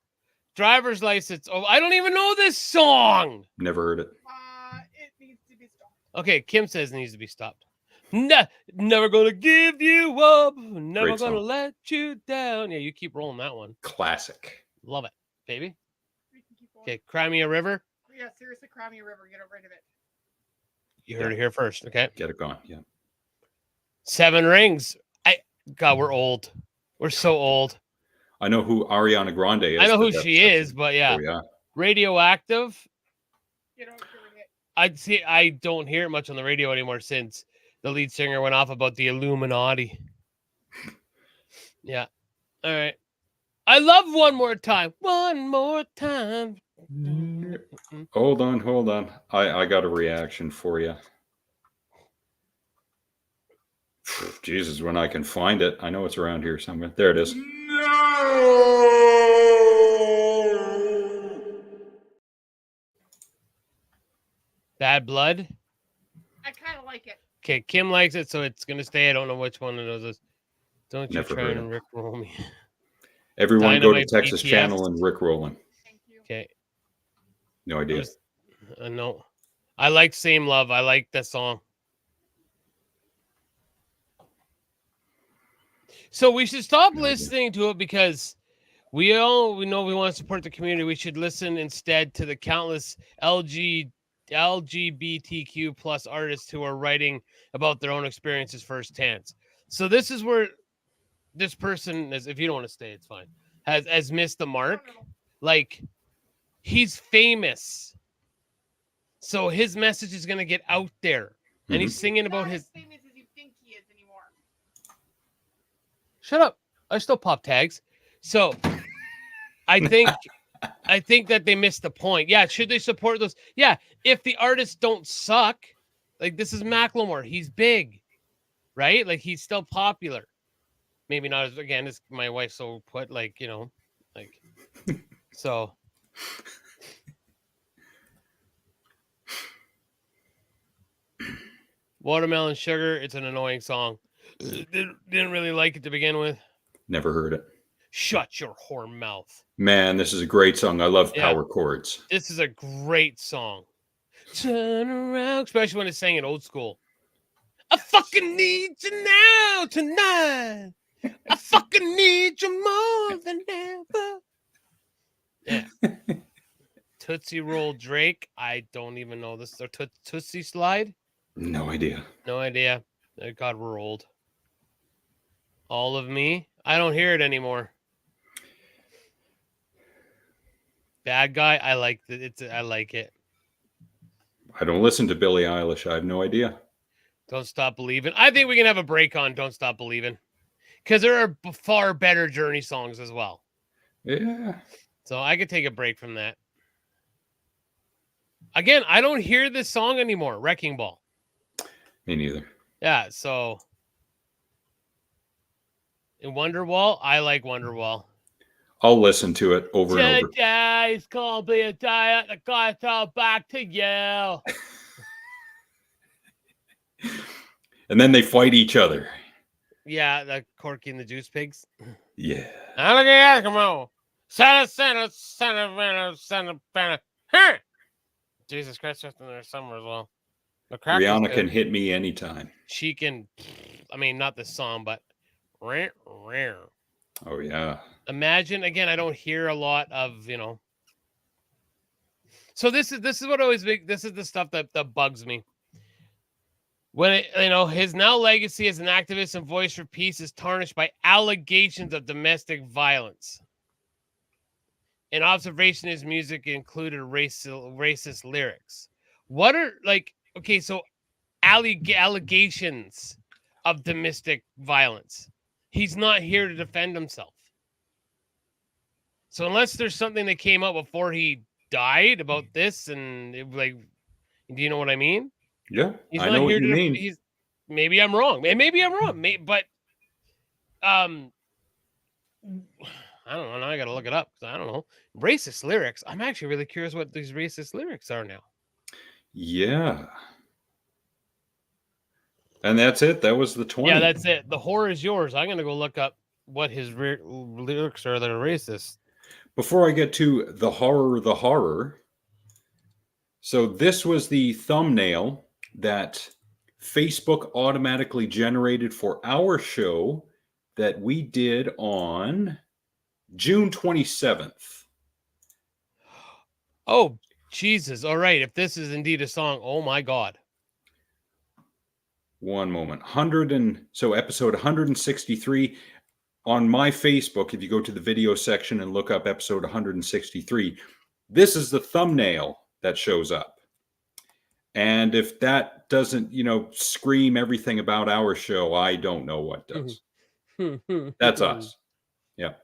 Speaker 3: Driver's License. Oh, I don't even know this song.
Speaker 4: Never heard it.
Speaker 7: It needs to be stopped.
Speaker 3: Okay, Kim says it needs to be stopped. Never gonna give you up. Never gonna let you down. Yeah, you keep rolling that one.
Speaker 4: Classic.
Speaker 3: Love it, baby.
Speaker 7: We can keep going.
Speaker 3: Okay, Cry Me a River.
Speaker 7: Yeah, seriously, Cry Me a River. Get rid of it.
Speaker 3: You heard it here first. Okay.
Speaker 4: Get it gone. Yeah.
Speaker 3: 7 Rings. God, we're old. We're so old.
Speaker 4: I know who Ariana Grande is.
Speaker 3: I know who she is, but yeah.
Speaker 4: Oh, yeah.
Speaker 3: Radioactive.
Speaker 7: Get over it.
Speaker 3: I don't hear it much on the radio anymore since the lead singer went off about the Illuminati. Yeah. All right. I love One More Time. One More Time.
Speaker 4: Hold on. I got a reaction for you. Jesus, when I can find it. I know it's around here somewhere. There it is.
Speaker 5: No!
Speaker 3: Bad Blood.
Speaker 7: I kind of like it.
Speaker 3: Okay, Kim likes it, so it's gonna stay. I don't know which one of those is. Don't you
Speaker 4: Never
Speaker 3: try
Speaker 4: heard
Speaker 3: and rickroll me.
Speaker 4: Everyone go to
Speaker 3: Dynamite
Speaker 4: Texas
Speaker 3: BTS.
Speaker 4: Channel and Rick Rolling.
Speaker 7: Thank you.
Speaker 3: Okay.
Speaker 4: No idea.
Speaker 3: No. I like Same Love. I like that song. So we should stop
Speaker 4: No idea.
Speaker 3: listening to it because we know we want to support the community. We should listen instead to the countless LGBTQ plus artists who are writing about their own experiences firsthand. So this is where this person is. If you don't want to stay, it's fine. Has missed the mark. Like, he's famous, so his message is gonna get out there, and he's singing about
Speaker 7: Not
Speaker 3: his.
Speaker 7: as famous as you think he is anymore.
Speaker 3: Shut up! I still pop tags. So, I think that they missed the point. Yeah, should they support those? Yeah, if the artists don't suck, like this is Macklemore, he's big, right? Like he's still popular. Maybe not as again as my wife so put, like like so. Watermelon Sugar, it's an annoying song. Didn't really like it to begin with.
Speaker 4: Never heard it.
Speaker 3: Shut your whore mouth.
Speaker 4: Man, this is a great song. I love
Speaker 3: Yeah.
Speaker 4: power chords.
Speaker 3: This is a great song. Turn around, especially when it's sang in old school. I fucking need you now, tonight. I fucking need you more than ever. Yeah. Tootsie Roll Drake. I don't even know this. Or Tootsie Slide?
Speaker 4: No idea.
Speaker 3: No idea. God, we're old. All of Me. I don't hear it anymore. Bad Guy. I like it. I like it.
Speaker 4: I don't listen to Billie Eilish. I have no idea.
Speaker 3: Don't Stop Believing. I think we can have a break on Don't Stop Believing, because there are far better Journey songs as well.
Speaker 4: Yeah.
Speaker 3: So I could take a break from that. Again, I don't hear this song anymore. Wrecking Ball.
Speaker 4: Me neither.
Speaker 3: Yeah, so in Wonderwall, I like Wonderwall.
Speaker 4: I'll listen to it over and over.
Speaker 3: Today's gonna be a day at the guy throw back to you.
Speaker 4: And then they fight each other.
Speaker 3: Yeah, the Corky and the Juice Pigs.
Speaker 4: Yeah.
Speaker 3: Now look at that, come on. Santa. Huh! Jesus Christ, just in there somewhere as well. The Crackers
Speaker 4: Rihanna
Speaker 3: good.
Speaker 4: can hit me anytime.
Speaker 3: She can, I mean, not this song, but rare.
Speaker 4: Oh, yeah.
Speaker 3: Imagine again. I don't hear a lot of So this is what always big. This is the stuff that bugs me. When his now legacy as an activist and voice for peace is tarnished by allegations of domestic violence. An observation his music included racist lyrics. What are so allegations of domestic violence? He's not here to defend himself. So unless there's something that came out before he died about this, and do you know what I mean?
Speaker 4: Yeah,
Speaker 3: He's
Speaker 4: I
Speaker 3: not
Speaker 4: know what
Speaker 3: here
Speaker 4: you
Speaker 3: to.
Speaker 4: mean.
Speaker 3: Maybe I'm wrong. Maybe I'm wrong. But I don't know. Now I got to look it up because I don't know. Racist lyrics. I'm actually really curious what these racist lyrics are now.
Speaker 4: Yeah. And that's it. That was the 20.
Speaker 3: Yeah, that's it. The horror is yours. I'm gonna go look up what his lyrics are that are racist.
Speaker 4: Before I get to the horror. So this was the thumbnail that Facebook automatically generated for our show that we did on June 27th.
Speaker 3: Oh, Jesus. All right. If this is indeed a song, oh my God.
Speaker 4: One moment. Episode 163 on my Facebook. If you go to the video section and look up episode 163, this is the thumbnail that shows up. And if that doesn't, scream everything about our show, I don't know what does. That's us. Yeah.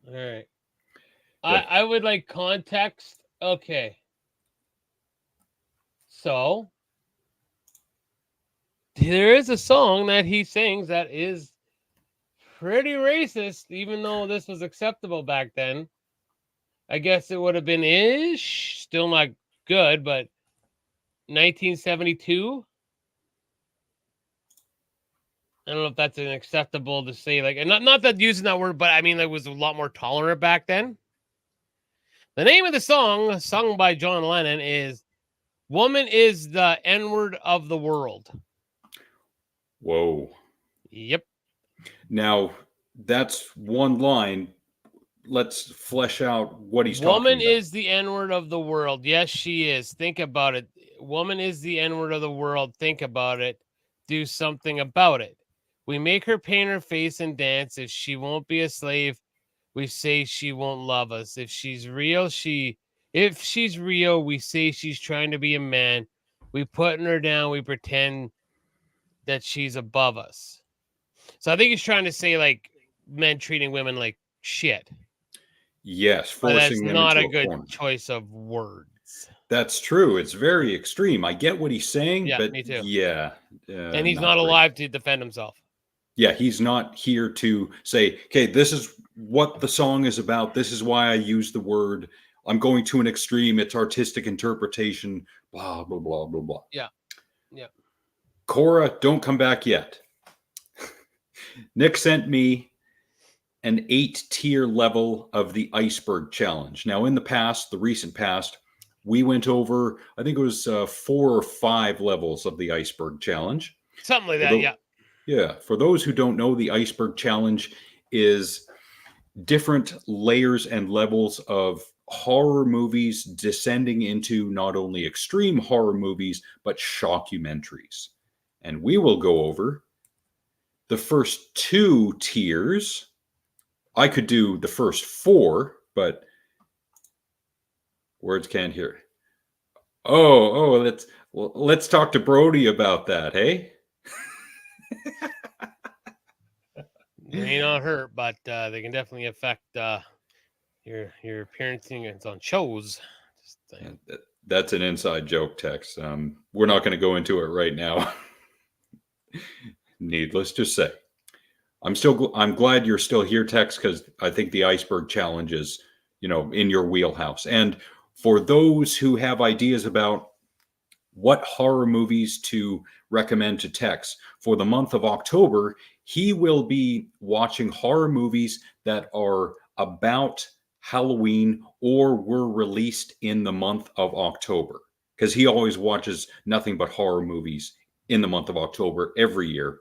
Speaker 3: All right.
Speaker 4: Yeah.
Speaker 3: I would like context. Okay. So there is a song that he sings that is pretty racist, even though this was acceptable back then. I guess it would have been ish. Still not good, but 1972. I don't know if that's an acceptable to say, like, and not that using that word, but I mean, it was a lot more tolerant back then. The name of the song, sung by John Lennon, is "Woman is the N-word of the world."
Speaker 4: Whoa.
Speaker 3: Yep.
Speaker 4: Now, that's one line. Let's flesh out what he's
Speaker 3: Woman
Speaker 4: talking about.
Speaker 3: is the N-word of the world. Yes, she is. Think about it. Woman is the N-word of the world. Think about it. Do something about it. We make her paint her face and dance. If she won't be a slave, we say she won't love us. If she's real, we say she's trying to be a man. We putting her down, we pretend that she's above us. So I think he's trying to say, like, men treating women like shit.
Speaker 4: Yes,
Speaker 3: But that's
Speaker 4: forcing them
Speaker 3: not
Speaker 4: into
Speaker 3: a good
Speaker 4: corner.
Speaker 3: choice of words.
Speaker 4: That's true. It's very extreme. I get what he's saying,
Speaker 3: Yeah,
Speaker 4: but
Speaker 3: me too.
Speaker 4: yeah.
Speaker 3: And he's not
Speaker 4: great.
Speaker 3: alive to defend himself.
Speaker 4: Yeah, he's not here to say, okay, this is what the song is about. This is why I use the word. I'm going to an extreme. It's artistic interpretation, blah, blah, blah, blah, blah.
Speaker 3: Yeah. Yeah.
Speaker 4: Cora, don't come back yet. Nick sent me an 8-tier level of the iceberg challenge. Now, in the past, the recent past, we went over, I think it was 4 or 5 levels of the iceberg challenge.
Speaker 3: Something like that, yeah.
Speaker 4: Yeah. For those who don't know, the iceberg challenge is different layers and levels of horror movies descending into not only extreme horror movies, but shockumentaries. And we will go over the first 2 tiers. I could do the first 4, but words can't hear. Let's talk to Brody about that, hey?
Speaker 3: They may not hurt, but they can definitely affect your appearance on shows. Just saying.
Speaker 4: That's an inside joke, Tex. We're not going to go into it right now. Needless to say, I'm glad you're still here, Tex, because I think the iceberg challenge is, in your wheelhouse. And for those who have ideas about what horror movies to recommend to Tex for the month of October, he will be watching horror movies that are about Halloween or were released in the month of October, because he always watches nothing but horror movies in the month of October every year.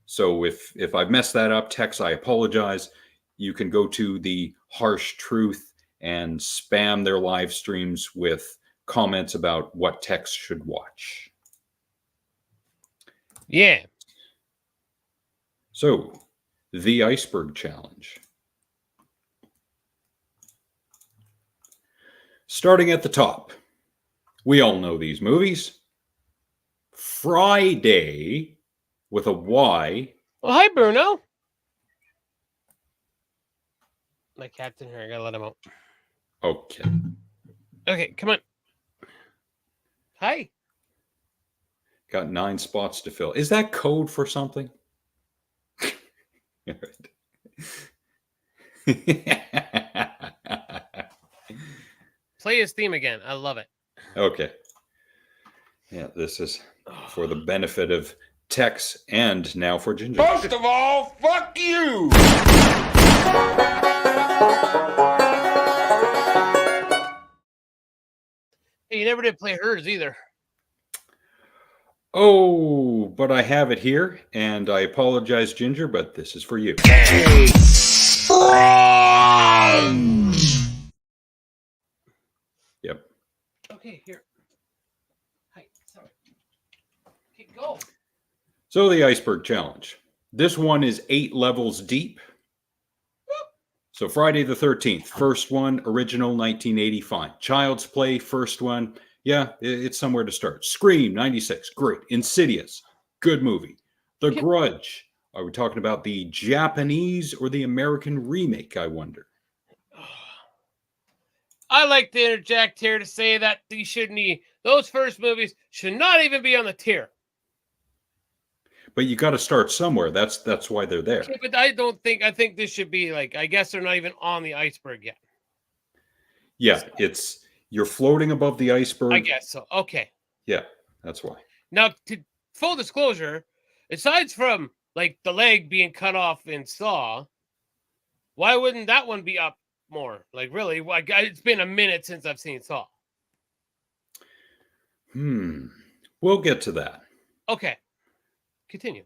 Speaker 4: So if I've messed that up, Tex, I apologize. You can go to the Harsh Truth and spam their live streams with comments about what Tex should watch.
Speaker 3: Yeah.
Speaker 4: So, the iceberg challenge. Starting at the top, we all know these movies. Friday with a Y.
Speaker 3: Well, hi, Bruno. My cat's in here. I gotta let him out.
Speaker 4: Okay.
Speaker 3: Okay, come on. Hi.
Speaker 4: Got 9 spots to fill. Is that code for something?
Speaker 3: Play his theme again. I love it.
Speaker 4: Okay. Yeah, this is for the benefit of Tex and now for Ginger.
Speaker 5: First of all, fuck you!
Speaker 3: Hey, you never did play hers either.
Speaker 4: Oh, but I have it here, and I apologize, Ginger, but this is for you. Yep.
Speaker 3: Okay, here. Hi, sorry. Okay, go.
Speaker 4: So the iceberg challenge. This one is 8 levels deep. So Friday the 13th, first one, original 1980, fine. Child's Play, first one. Yeah, it's somewhere to start. Scream, 96, great. Insidious, good movie. The Grudge. Are we talking about the Japanese or the American remake, I wonder?
Speaker 3: I like to interject here to say that those first movies should not even be on the tier.
Speaker 4: But you got to start somewhere. That's why they're there.
Speaker 3: Okay, but I think this should be like, I guess they're not even on the iceberg yet.
Speaker 4: Yeah, you're floating above the iceberg.
Speaker 3: I guess so. Okay.
Speaker 4: Yeah, that's why.
Speaker 3: Now, to full disclosure, aside from like the leg being cut off in Saw, why wouldn't that one be up more? Like, really? It's been a minute since I've seen Saw.
Speaker 4: We'll get to that.
Speaker 3: Okay. Continue.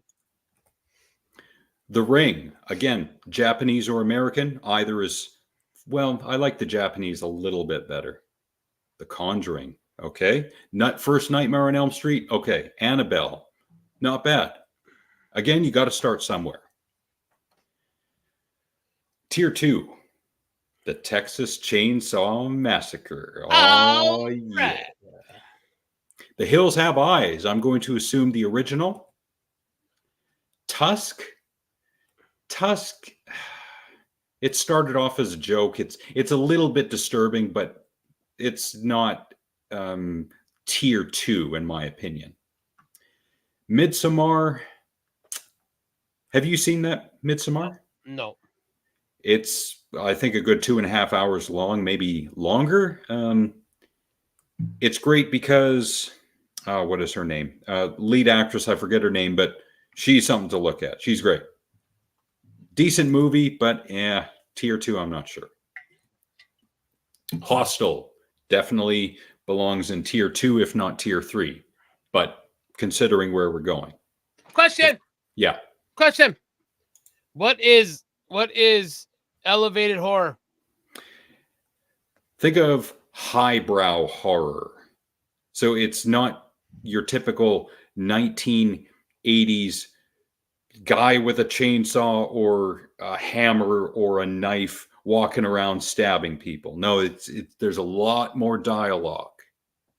Speaker 4: The Ring, again, Japanese or American, either is, well, I like the Japanese a little bit better. The Conjuring, okay. First Nightmare on Elm Street, okay. Annabelle, not bad. Again, you got to start somewhere. Tier 2, the Texas Chainsaw Massacre. Oh, yeah.
Speaker 3: Right.
Speaker 4: The Hills Have Eyes. I'm going to assume the original. Tusk. It started off as a joke. It's a little bit disturbing, but it's not tier 2 in my opinion. Midsommar. Have you seen that Midsommar?
Speaker 3: No.
Speaker 4: It's, I think, a good 2.5 hours long, maybe longer. It's great because, what is her name? Lead actress, I forget her name, but she's something to look at. She's great. Decent movie, but yeah, tier 2, I'm not sure. Hostel definitely belongs in tier 2, if not tier 3. But considering where we're going.
Speaker 3: Question.
Speaker 4: Yeah.
Speaker 3: Question. What is elevated horror?
Speaker 4: Think of highbrow horror. So it's not your typical 1980s guy with a chainsaw or a hammer or a knife walking around stabbing people. No, there's a lot more dialogue.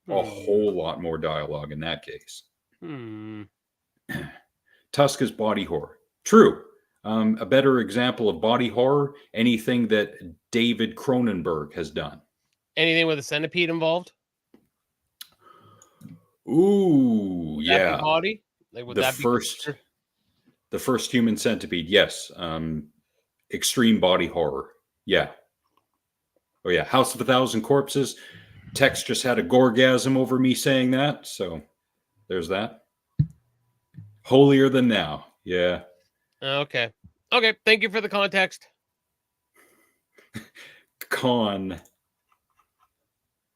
Speaker 4: A whole lot more dialogue in that case. Tusk is body horror. True. A better example of body horror, anything that David Cronenberg has done.
Speaker 3: Anything with a centipede involved?
Speaker 4: Ooh,
Speaker 3: Would
Speaker 4: yeah.
Speaker 3: that be body? Like, would that be
Speaker 4: the first human centipede, yes. Extreme body horror. Yeah. Oh yeah. House of a Thousand Corpses. Tex just had a gorgasm over me saying that, so there's that. Holier Than Now. Yeah.
Speaker 3: Okay. Thank you for the context.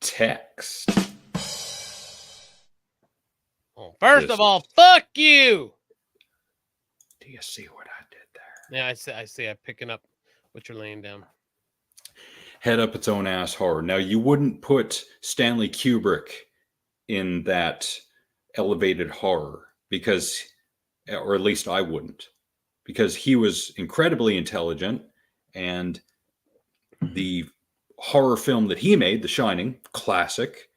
Speaker 4: Text.
Speaker 3: Well, first of all, fuck you.
Speaker 4: Do you see what I did there?
Speaker 3: Yeah, I see. I'm picking up what you're laying down.
Speaker 4: Head up its own ass horror. Now, you wouldn't put Stanley Kubrick in that elevated horror because, or at least I wouldn't, because he was incredibly intelligent, and the horror film that he made, The Shining, classic,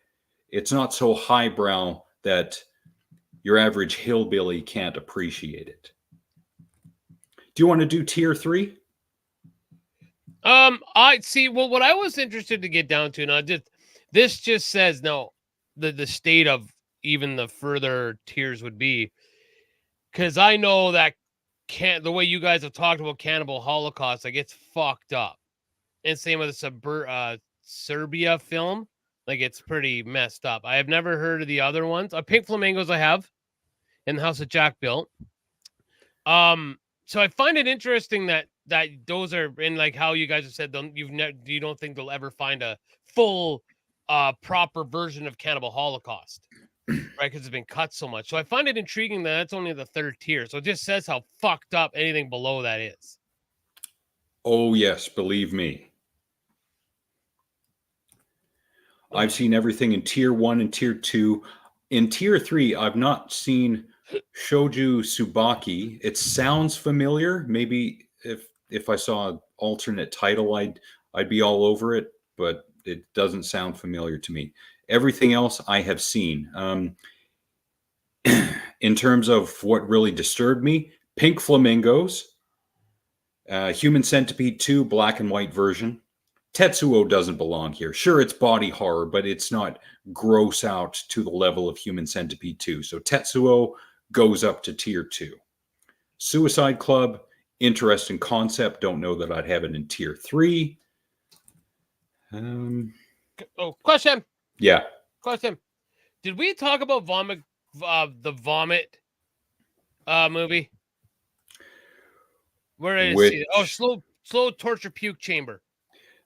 Speaker 4: it's not so highbrow that your average hillbilly can't appreciate it. Do you want to do tier 3?
Speaker 3: I see. Well, what I was interested to get down to now, this just says no, the state of even the further tiers would be, because I know that the way you guys have talked about Cannibal Holocaust, like, it's fucked up, and same with the Serbia film, like, it's pretty messed up. I have never heard of the other ones. Pink Flamingos I have, in the house that Jack built. So I find it interesting that those are in, like, how you guys have said you don't think they'll ever find a full proper version of Cannibal Holocaust, right? Because it's been cut so much. So I find it intriguing that that's only the 3rd tier. So it just says how fucked up anything below that is.
Speaker 4: Oh yes, believe me. I've seen everything in tier 1 and tier 2. In tier 3, I've not seen Shoujo Tsubaki. It sounds familiar. Maybe if I saw an alternate title, I'd be all over it, but it doesn't sound familiar to me. Everything else I have seen. In terms of what really disturbed me, Pink Flamingos, Human Centipede 2, black and white version. Tetsuo doesn't belong here. Sure, it's body horror, but it's not gross out to the level of Human Centipede 2. So Tetsuo goes up to tier 2. Suicide Club, interesting concept. Don't know that I'd have it in tier 3.
Speaker 3: Oh, question.
Speaker 4: Yeah.
Speaker 3: Question. Did we talk about the Vomit movie? Where is
Speaker 4: Which,
Speaker 3: it? Oh, slow torture puke chamber.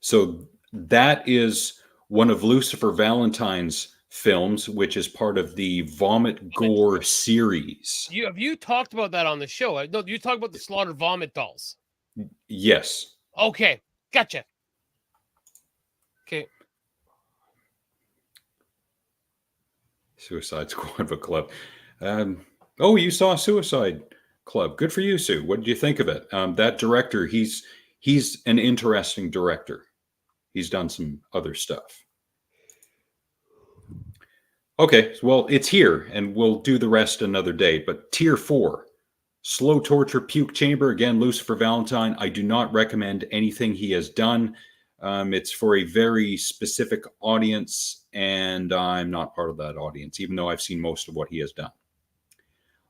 Speaker 4: so that is one of Lucifer Valentine's films, which is part of the Vomit Gore series.
Speaker 3: Have you talked about that on the show? No, you talked about the slaughtered vomit dolls.
Speaker 4: Yes.
Speaker 3: Okay, gotcha. Okay.
Speaker 4: Suicide Squad book club. Oh, you saw Suicide Club. Good for you, Sue. What did you think of it? That director, he's an interesting director. He's done some other stuff. Okay, well, it's here, and we'll do the rest another day. But tier 4, slow torture puke chamber. Again, Lucifer Valentine. I do not recommend anything he has done. It's for a very specific audience, and I'm not part of that audience, even though I've seen most of what he has done.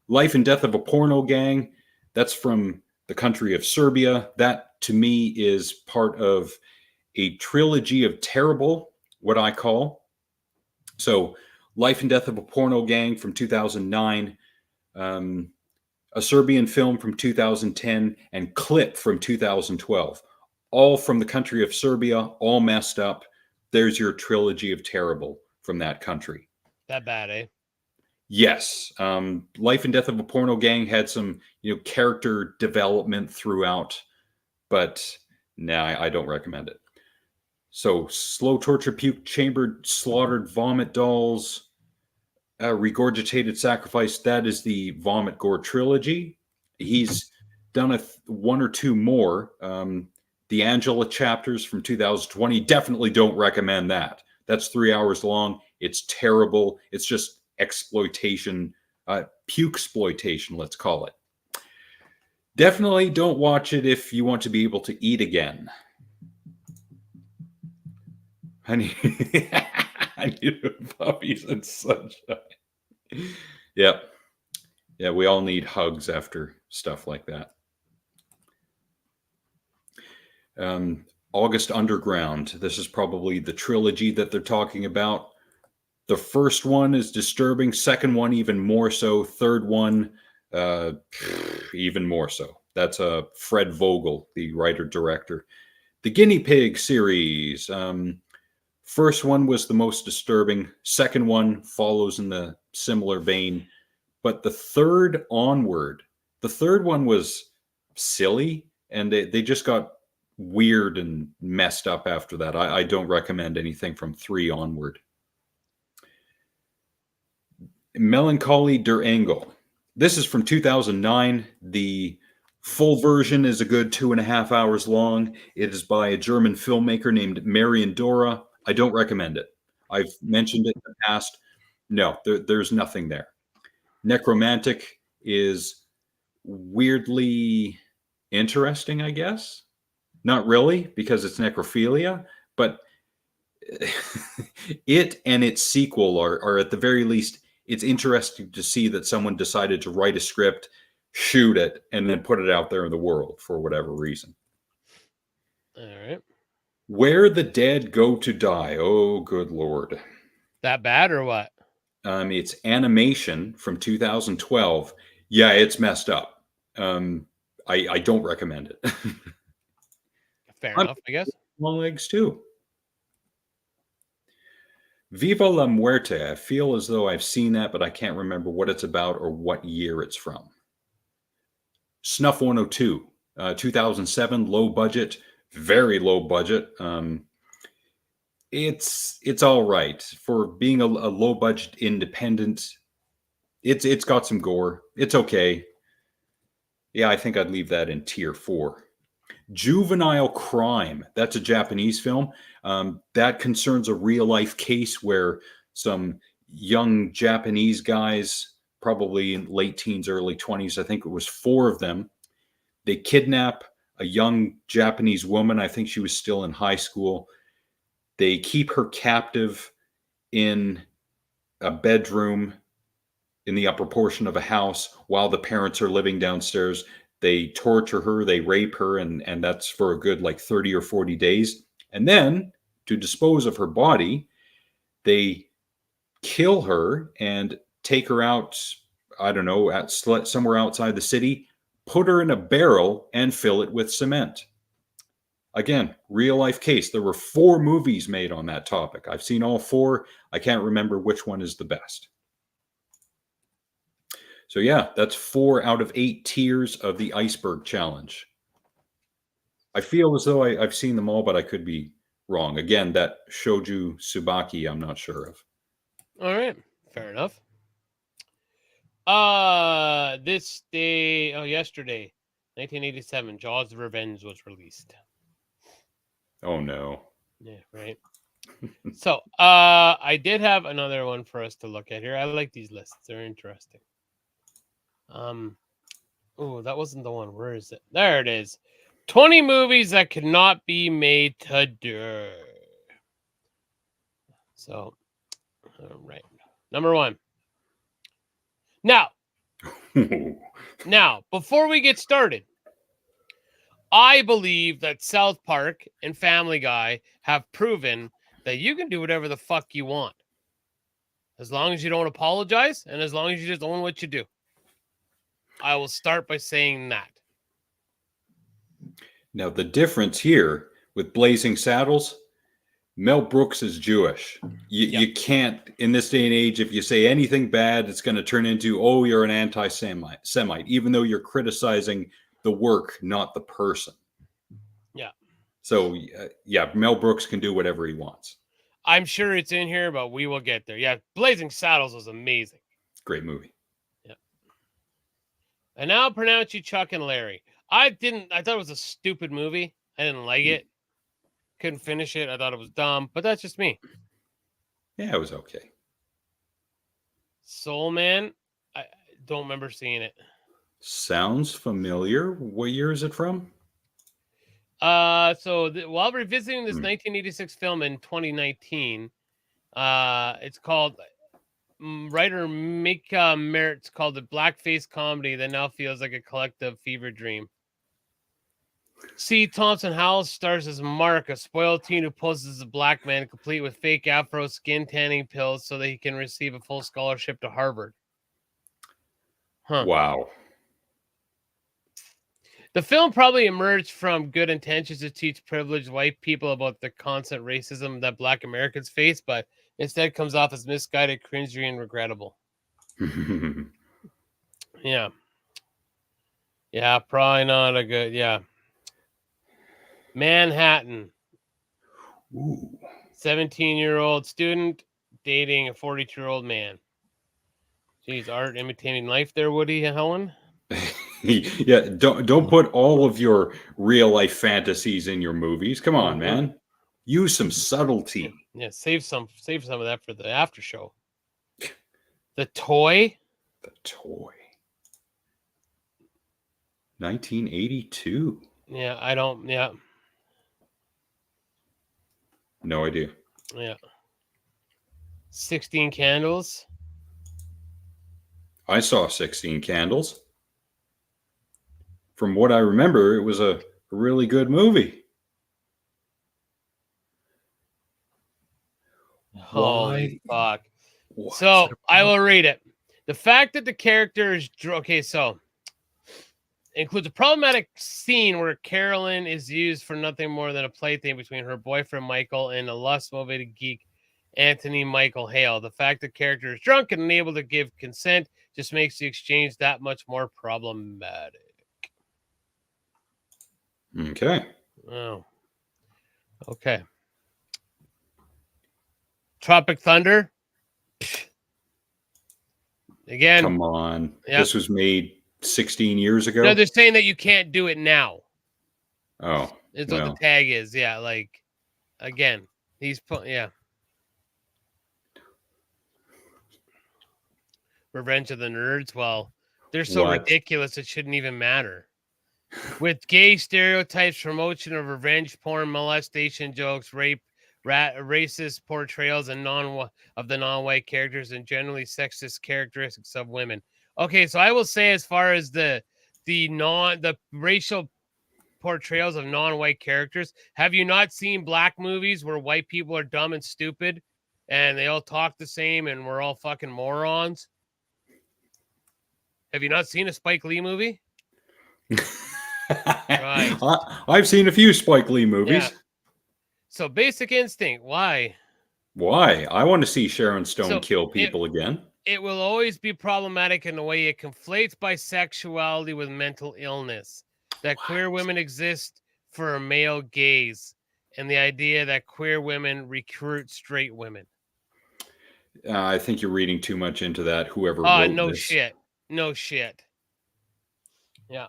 Speaker 4: Life and Death of a Porno Gang. That's from the country of Serbia. That, to me, is part of a trilogy of terrible, what I call. So, Life and Death of a Porno Gang from 2009, a Serbian film from 2010, and Clip from 2012. All from the country of Serbia, all messed up. There's your trilogy of terrible from that country.
Speaker 3: That bad, eh?
Speaker 4: Yes. Life and Death of a Porno Gang had some, character development throughout, but no, I don't recommend it. So, slow torture puke chamber, slaughtered vomit dolls, regurgitated sacrifice. That is the Vomit Gore trilogy. He's done one or two more. The Angela chapters from 2020. Definitely don't recommend that. That's 3 hours long. It's terrible. It's just exploitation, puke exploitation, let's call it. Definitely don't watch it if you want to be able to eat again. I need puppies and sunshine. Yep. Yeah, we all need hugs after stuff like that. August Underground. This is probably the trilogy that they're talking about. The first one is disturbing. Second one, even more so. Third one, even more so. That's Fred Vogel, the writer-director. The Guinea Pig series. First one was the most disturbing. Second one follows in the similar vein. But the third onward, the third one was silly, and they just got weird and messed up after that. I don't recommend anything from 3 onward. Melancholy der Engel. This is from 2009. The full version is a good 2.5 hours long. It is by a German filmmaker named Marian Dora. I don't recommend it. I've mentioned it in the past. No, there's nothing there. Necromantic is weirdly interesting, I guess. Not really, because it's necrophilia, but it and its sequel are at the very least, it's interesting to see that someone decided to write a script, shoot it, and then put it out there in the world for whatever reason.
Speaker 3: All right.
Speaker 4: Where the Dead Go to Die. Oh, good Lord.
Speaker 3: That bad or what?
Speaker 4: It's animation from 2012. Yeah, it's messed up. I don't recommend it.
Speaker 3: Fair enough, I guess.
Speaker 4: Long legs too. Viva la Muerte. I feel as though I've seen that, but I can't remember what it's about or what year it's from. Snuff 102, 2007, low budget, very low budget. It's all right for being a low budget independent. It's got some gore. It's okay. Yeah, I think I'd leave that in tier 4. Juvenile Crime. That's a Japanese film. That concerns a real life case where some young Japanese guys, probably in late teens, early 20s, I think it was 4 of them, they kidnap a young Japanese woman. I think she was still in high school. They keep her captive in a bedroom in the upper portion of a house while the parents are living downstairs. They torture her, they rape her, and that's for a good like 30 or 40 days. And then to dispose of her body, they kill her and take her out, I don't know, at somewhere outside the city, put her in a barrel and fill it with cement. Again, real life case. There were 4 movies made on that topic. I've seen all 4. I can't remember which one is the best. So yeah, that's 4 out of 8 tiers of the iceberg challenge. I feel as though I've seen them all, but I could be wrong. Again, that Shoju Tsubaki, I'm not sure of.
Speaker 3: All right, fair enough. Yesterday, 1987, Jaws of Revenge was released.
Speaker 4: Oh no.
Speaker 3: Yeah, right. So, I did have another one for us to look at here. I like these lists; they're interesting. Oh, that wasn't the one. Where is it? There it is. 20 movies that could not be made today. So, all right. Number 1. Now, before we get started, I believe that South Park and Family Guy have proven that you can do whatever the fuck you want. As long as you don't apologize and as long as you just own what you do. I will start by saying that.
Speaker 4: Now, the difference here with Blazing Saddles, Mel Brooks is Jewish. You can't, in this day and age, if you say anything bad, it's going to turn into, oh, you're an anti-Semite, even though you're criticizing the work, not the person.
Speaker 3: Yeah.
Speaker 4: So, yeah, Mel Brooks can do whatever he wants.
Speaker 3: I'm sure it's in here, but we will get there. Yeah, Blazing Saddles was amazing.
Speaker 4: Great movie.
Speaker 3: Yeah. And now I'll pronounce you Chuck and Larry. I thought it was a stupid movie. I didn't like it. Couldn't finish it. I thought it was dumb, but that's just me.
Speaker 4: Yeah, it was okay.
Speaker 3: Soul Man, I don't remember seeing it.
Speaker 4: Sounds familiar. What year is it from?
Speaker 3: While revisiting this 1986 film in 2019, it's called writer Mika Merritt's called the blackface comedy that now feels like a collective fever dream. C. Thompson Howell stars as Mark, a spoiled teen who poses as a black man, complete with fake afro skin tanning pills so that he can receive a full scholarship to Harvard. Huh.
Speaker 4: Wow.
Speaker 3: The film probably emerged from good intentions to teach privileged white people about the constant racism that black Americans face, but instead comes off as misguided, cringy, and regrettable. Yeah. Yeah, probably not a good, yeah. Manhattan.
Speaker 4: Ooh.
Speaker 3: 17-year-old student dating a 42-year-old man. Geez, art imitating life there, Woody Helen.
Speaker 4: Yeah, don't put all of your real life fantasies in your movies. Come on, man. Use some subtlety.
Speaker 3: Yeah, save some of that for the after show. The Toy.
Speaker 4: The Toy. 1982.
Speaker 3: Yeah, I don't. Yeah.
Speaker 4: No idea.
Speaker 3: Yeah. 16 Candles.
Speaker 4: I saw 16 Candles. From what I remember, it was a really good movie.
Speaker 3: Holy fuck. So I will read it. The fact that the character is includes a problematic scene where Carolyn is used for nothing more than a plaything between her boyfriend Michael and a lust-motivated geek Anthony Michael Hale. The fact that the character is drunk and unable to give consent just makes the exchange that much more problematic.
Speaker 4: Okay.
Speaker 3: Oh. Okay. Tropic Thunder. Again.
Speaker 4: Come on.
Speaker 3: Yep.
Speaker 4: This was made 16 years ago.
Speaker 3: No, they're saying that you can't do it now.
Speaker 4: Oh.
Speaker 3: It's what the tag is. Yeah, like, again, yeah. Revenge of the Nerds. Well, they're so ridiculous it shouldn't even matter. With gay stereotypes, promotion of revenge porn, molestation jokes, rape, racist portrayals and of the non-white characters and generally sexist characteristics of women. Okay, so I will say, as far as the racial portrayals of non-white characters, have you not seen black movies where white people are dumb and stupid and they all talk the same and we're all fucking morons? Have you not seen a Spike Lee movie? Right.
Speaker 4: I've seen a few Spike Lee movies.
Speaker 3: Yeah. So Basic Instinct, why?
Speaker 4: Why? I want to see Sharon Stone
Speaker 3: So
Speaker 4: kill people again.
Speaker 3: It will always be problematic in the way it conflates bisexuality with mental illness. That queer women exist for a male gaze, and the idea that queer women recruit straight women.
Speaker 4: I think you're reading too much into that. Whoever wrote
Speaker 3: no
Speaker 4: this.
Speaker 3: shit. No shit. Yeah.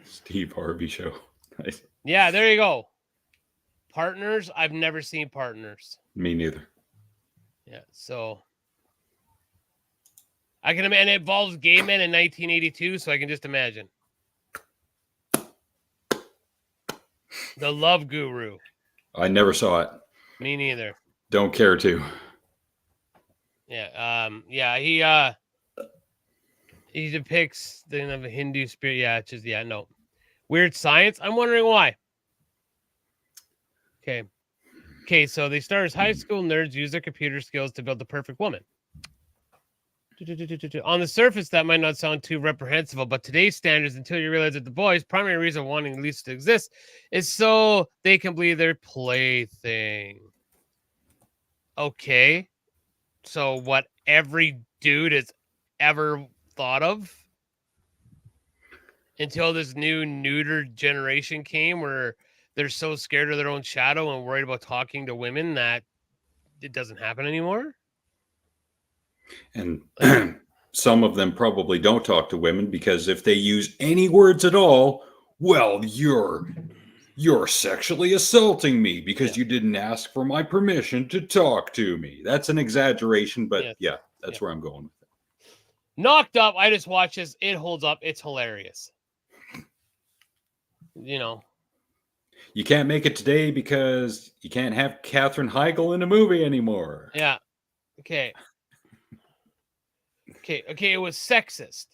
Speaker 4: Steve Harvey show. Nice.
Speaker 3: Yeah, there you go. Partners. I've never seen Partners.
Speaker 4: Me neither.
Speaker 3: Yeah, so I can imagine it involves gay men in 1982, so I can just imagine. The Love Guru.
Speaker 4: I never saw it.
Speaker 3: Me neither.
Speaker 4: Don't care to.
Speaker 3: Yeah. He depicts the of a Hindu spirit. Yeah, it's just no. Weird Science. I'm wondering why. Okay, so they start as high school nerds use their computer skills to build the perfect woman. On the surface, that might not sound too reprehensible, but today's standards, until you realize that the boys' primary reason wanting Lisa to exist is so they can be their plaything. Okay, so what every dude has ever thought of until this new neuter generation came, where they're so scared of their own shadow and worried about talking to women that it doesn't happen anymore.
Speaker 4: And some of them probably don't talk to women because if they use any words at all, well, you're sexually assaulting me because you didn't ask for my permission to talk to me. That's an exaggeration, but that's where I'm going with it.
Speaker 3: Knocked Up. I just watched this. It holds up. It's hilarious. You know.
Speaker 4: You can't make it today because you can't have Katherine Heigl in a movie anymore.
Speaker 3: Yeah. Okay. It was sexist.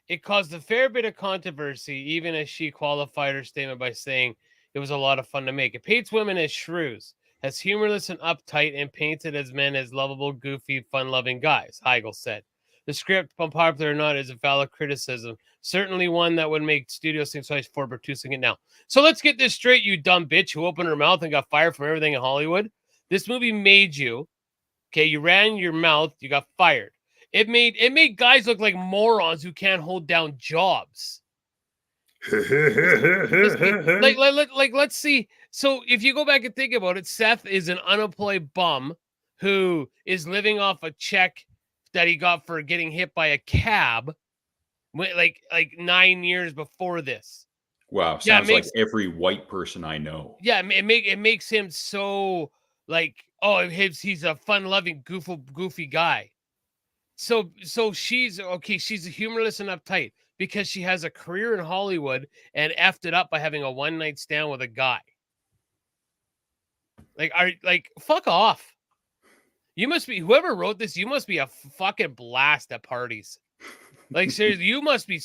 Speaker 3: It caused a fair bit of controversy, even as she qualified her statement by saying it was a lot of fun to make. It paints women as shrews, as humorless and uptight, and painted as men as lovable, goofy, fun-loving guys, Heigl said. The script, unpopular or not, is a valid criticism. Certainly one that would make studios think twice before producing it now. So let's get this straight, you dumb bitch who opened her mouth and got fired from everything in Hollywood. This movie made you, you ran your mouth, you got fired. It made guys look like morons who can't hold down jobs. Let's see. So if you go back and think about it, Seth is an unemployed bum who is living off a check that he got for getting hit by a cab, like 9 years before this.
Speaker 4: Wow, sounds like every white person I know. Yeah,
Speaker 3: it makes him so like, he's a fun-loving, goofy guy. So she's a humorless and uptight because she has a career in Hollywood and effed it up by having a one-night stand with a guy. Fuck off. You must be, whoever wrote this, you must be a fucking blast at parties. Like, seriously, you must be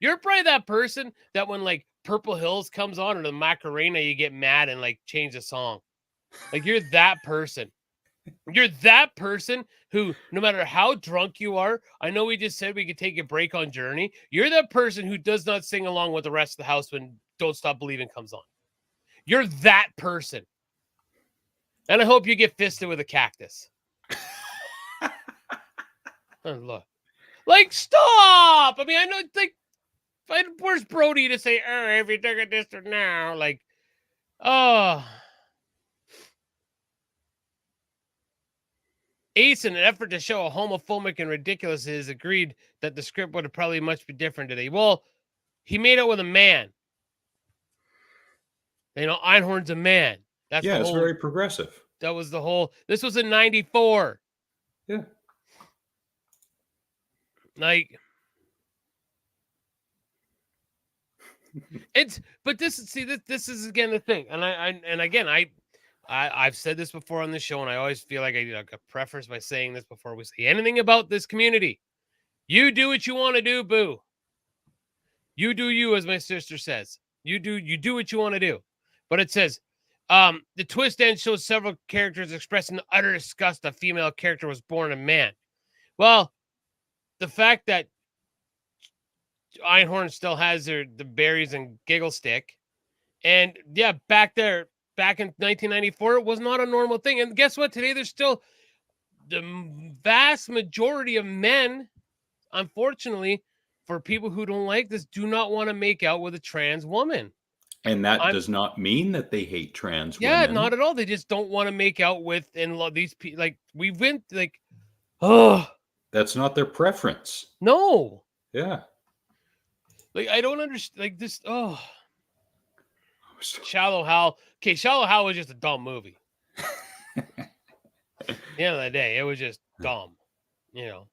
Speaker 3: you're probably that person that when like Purple Hills comes on or the Macarena, you get mad and like change the song. Like, you're that person. You're that person who, no matter how drunk you are, I know we just said we could take a break on Journey. You're that person who does not sing along with the rest of the house when Don't Stop Believing comes on. You're that person. And I hope you get fisted with a cactus. Oh, look. Like, stop! I mean, I know, like, where's Brody to say, if you took a district now? Like, Ace, in an effort to show how homophobic and ridiculous it is, agreed that the script would have probably much be different today. Well, he made it with a man. You know, Einhorn's a man.
Speaker 4: It's very progressive.
Speaker 3: That was the whole. This was in '94.
Speaker 4: Yeah.
Speaker 3: Like, but this is again the thing, and I've said this before on the show, and I always feel like I preface by saying this before we say anything about this community. You do what you want to do, boo. You do you, as my sister says. You do what you want to do. But it says, the twist end shows several characters expressing utter disgust a female character was born a man. Well, the fact that Einhorn still has the berries and giggle stick, and yeah, back in 1994, it was not a normal thing. And guess what? Today, there's still the vast majority of men, unfortunately, for people who don't like this, do not want to make out with a trans woman.
Speaker 4: And that does not mean that they hate trans women.
Speaker 3: Yeah, not at all. They just don't want to make out with and love these people. Like, we went, like, oh.
Speaker 4: That's not their preference.
Speaker 3: No.
Speaker 4: Yeah.
Speaker 3: Like, I don't understand. Like, this, oh. Shallow Hal. Okay, Shallow Hal was just a dumb movie. At the end of the day, it was just dumb, you know.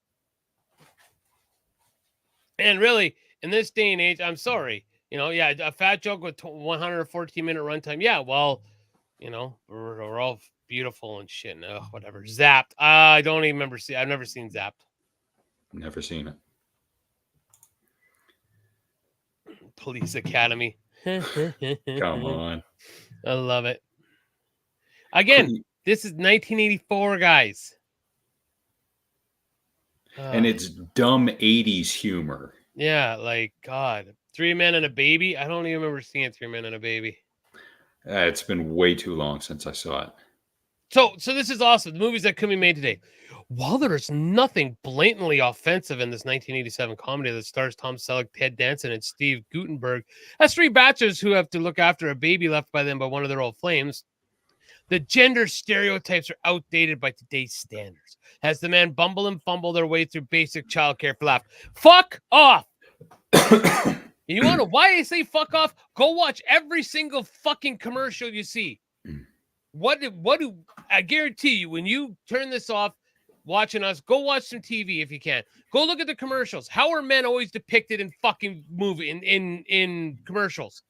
Speaker 3: And really, in this day and age, I'm sorry, you know, yeah, a fat joke with 114-minute runtime. Yeah, well, you know, we're all beautiful and shit. And, whatever. Zapped. I don't even remember. I've never seen Zapped.
Speaker 4: Never seen it.
Speaker 3: Police Academy.
Speaker 4: Come on.
Speaker 3: I love it. Again, this is 1984, guys.
Speaker 4: And it's dumb 80s humor.
Speaker 3: Yeah, like, God. 3 Men and a Baby? I don't even remember seeing 3 Men and a Baby.
Speaker 4: It's been way too long since I saw it.
Speaker 3: So this is awesome. The movies that could be made today. While there is nothing blatantly offensive in this 1987 comedy that stars Tom Selleck, Ted Danson, and Steve Guttenberg as three bachelors who have to look after a baby left by them by one of their old flames, the gender stereotypes are outdated by today's standards. As the men bumble and fumble their way through basic childcare for laugh. Fuck off! You want to why I say fuck off? Go watch every single fucking commercial you see. What do I guarantee you when you turn this off watching us, go watch some TV if you can. Go look at the commercials. How are men always depicted in fucking movie in commercials?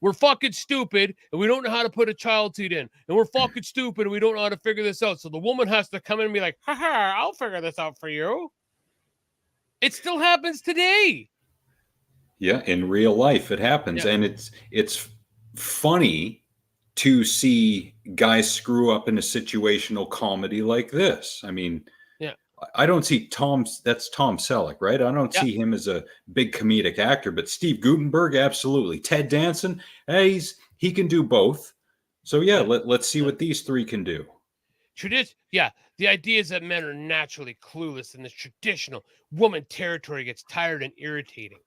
Speaker 3: We're fucking stupid and we don't know how to put a child seat in. And we're fucking stupid and we don't know how to figure this out. So the woman has to come in and be like, haha, I'll figure this out for you. It still happens today.
Speaker 4: Yeah, in real life it happens. And it's funny to see guys screw up in a situational comedy like this. I mean, I don't see that's Tom Selleck, right? I don't see him as a big comedic actor, but Steve Guttenberg, absolutely. Ted Danson, he can do both. So let's see what these three can do.
Speaker 3: The idea is that men are naturally clueless and the traditional woman territory gets tired and irritating.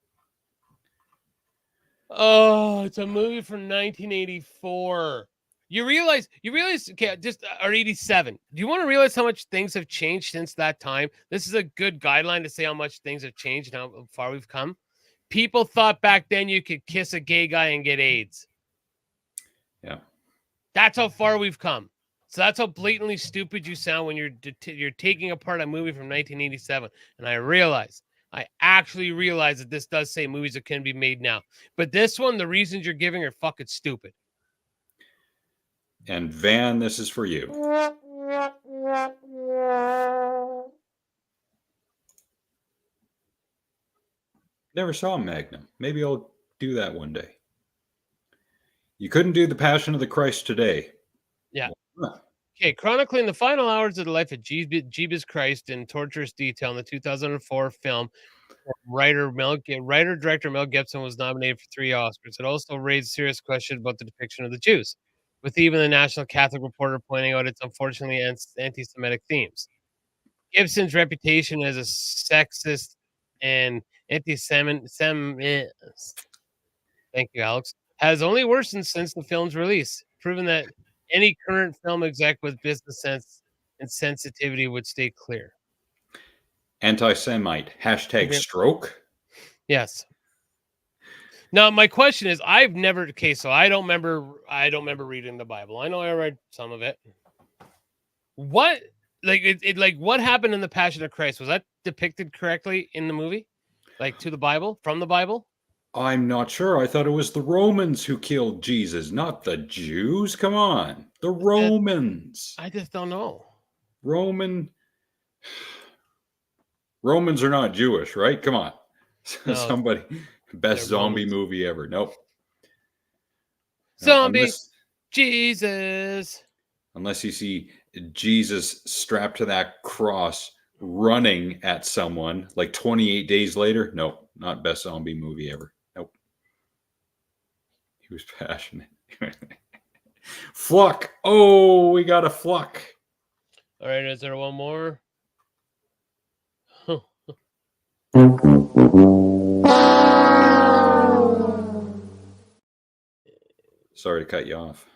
Speaker 3: Oh, it's a movie from 1984. You realize, okay, or 87. Do you want to realize how much things have changed since that time? This is a good guideline to say how much things have changed and how far we've come. People thought back then you could kiss a gay guy and get AIDS.
Speaker 4: Yeah.
Speaker 3: That's how far we've come. So that's how blatantly stupid you sound when you're taking apart a movie from 1987. And I actually realize that this does say movies that can be made now. But this one, the reasons you're giving are fucking stupid.
Speaker 4: And Van, this is for you. Never saw Magnum. Maybe I'll do that one day. You couldn't do The Passion of the Christ today.
Speaker 3: Yeah. Okay, chronicling the final hours of the life of Jeebus Christ in torturous detail in the 2004 film, writer-director Mel Gibson was nominated for 3 Oscars. It also raised serious questions about the depiction of the Jews, with even the National Catholic Reporter pointing out its unfortunately anti-Semitic themes. Gibson's reputation as a sexist and anti-Semitic, thank you, Alex, has only worsened since the film's release, proving that any current film exec with business sense and sensitivity would stay clear.
Speaker 4: Anti-Semite, #stroke.
Speaker 3: Yes. Now, my question is, I don't remember reading the Bible. I know I read some of it. What, what happened in the Passion of Christ? Was that depicted correctly in the movie? Like to the Bible, from the Bible?
Speaker 4: I'm not sure. I thought it was the Romans who killed Jesus, not the Jews. Come on. The Romans.
Speaker 3: I just don't know.
Speaker 4: Romans are not Jewish, right? Come on.
Speaker 3: No,
Speaker 4: Somebody, best
Speaker 3: they're
Speaker 4: zombie
Speaker 3: Romans.
Speaker 4: movie ever. Nope. No,
Speaker 3: Zombie Jesus.
Speaker 4: unless you see Jesus strapped to that cross running at someone like 28 days later. Nope, not best zombie movie ever. Nope. He was passionate. Fluck. Oh, we got a Fluck.
Speaker 3: All right, is there one more?
Speaker 4: Sorry to cut you off.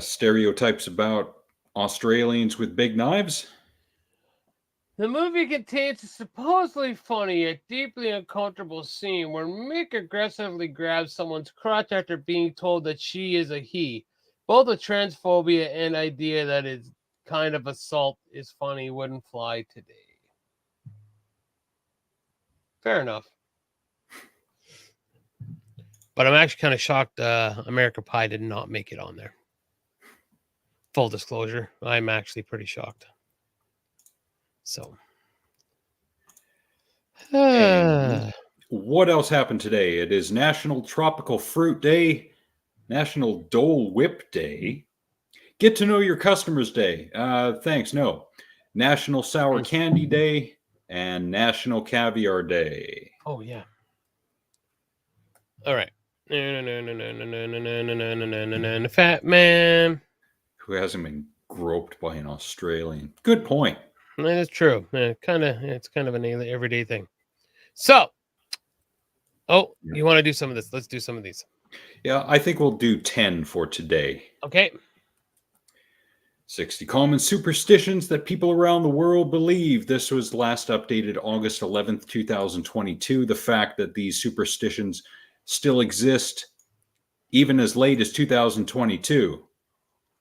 Speaker 4: Stereotypes about Australians with big knives.
Speaker 3: The movie contains a supposedly funny yet deeply uncomfortable scene where Mick aggressively grabs someone's crotch after being told that she is a he. Both the transphobia and idea that it's kind of assault is funny wouldn't fly today. Fair enough. But I'm actually kind of shocked American Pie did not make it on there. Full disclosure, I'm actually pretty shocked. So,
Speaker 4: And what else happened today? It is National Tropical Fruit Day, National Dole Whip Day, Get to Know Your Customers Day. Thanks, no. National Sour Candy Day and National Caviar Day.
Speaker 3: oh yeah. All right. Fat man.
Speaker 4: Who hasn't been groped by an Australian? Good point.
Speaker 3: That is true. It's kind of an everyday thing. So, you want to do some of this? Let's do some of these.
Speaker 4: Yeah, I think we'll do 10 for today.
Speaker 3: Okay.
Speaker 4: 60 common superstitions that people around the world believe. This was last updated August 11th, 2022. The fact that these superstitions still exist even as late as 2022.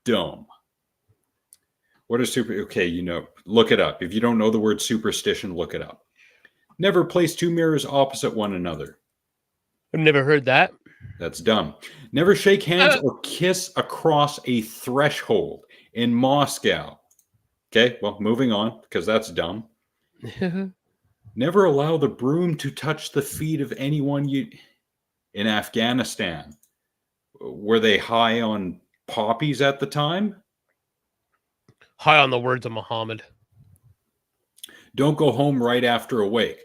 Speaker 4: Dumb. What is okay, look it up. If you don't know the word superstition, look it up. Never place two mirrors opposite one another.
Speaker 3: I've never heard that.
Speaker 4: That's dumb. Never shake hands or kiss across a threshold in Moscow. Okay, well, moving on, because that's dumb. Never allow the broom to touch the feet of anyone in Afghanistan. Were they high on poppies at the time?
Speaker 3: High on the words of Muhammad.
Speaker 4: Don't go home right after a wake.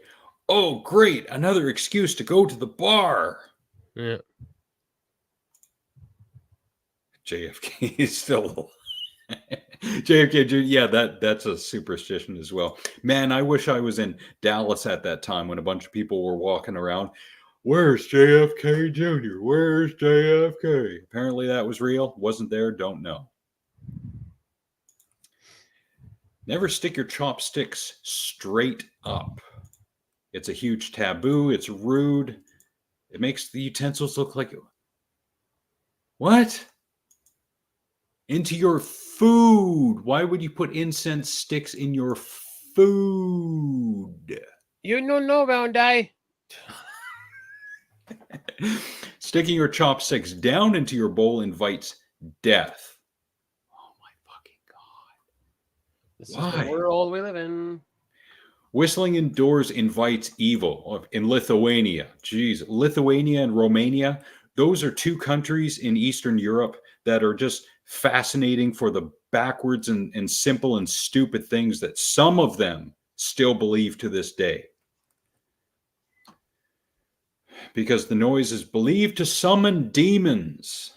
Speaker 4: Oh, great, another excuse to go to the bar.
Speaker 3: Yeah.
Speaker 4: JFK is still JFK, yeah, that's a superstition as well. Man, I wish I was in Dallas at that time when a bunch of people were walking around. Where's JFK Jr.? Where's JFK? Apparently that was real. Wasn't there? Don't know. Never stick your chopsticks straight up. It's a huge taboo. It's rude. It makes the utensils look like... What? Into your food. Why would you put incense sticks in your food?
Speaker 3: You don't know about that.
Speaker 4: Sticking your chopsticks down into your bowl invites death. Oh my fucking God.
Speaker 3: This
Speaker 4: Why?
Speaker 3: is the world we live in.
Speaker 4: Whistling indoors invites evil. In Lithuania. Jeez, Lithuania and Romania, those are two countries in Eastern Europe that are just fascinating for the backwards and simple and stupid things that some of them still believe to this day. Because the noise is believed to summon demons.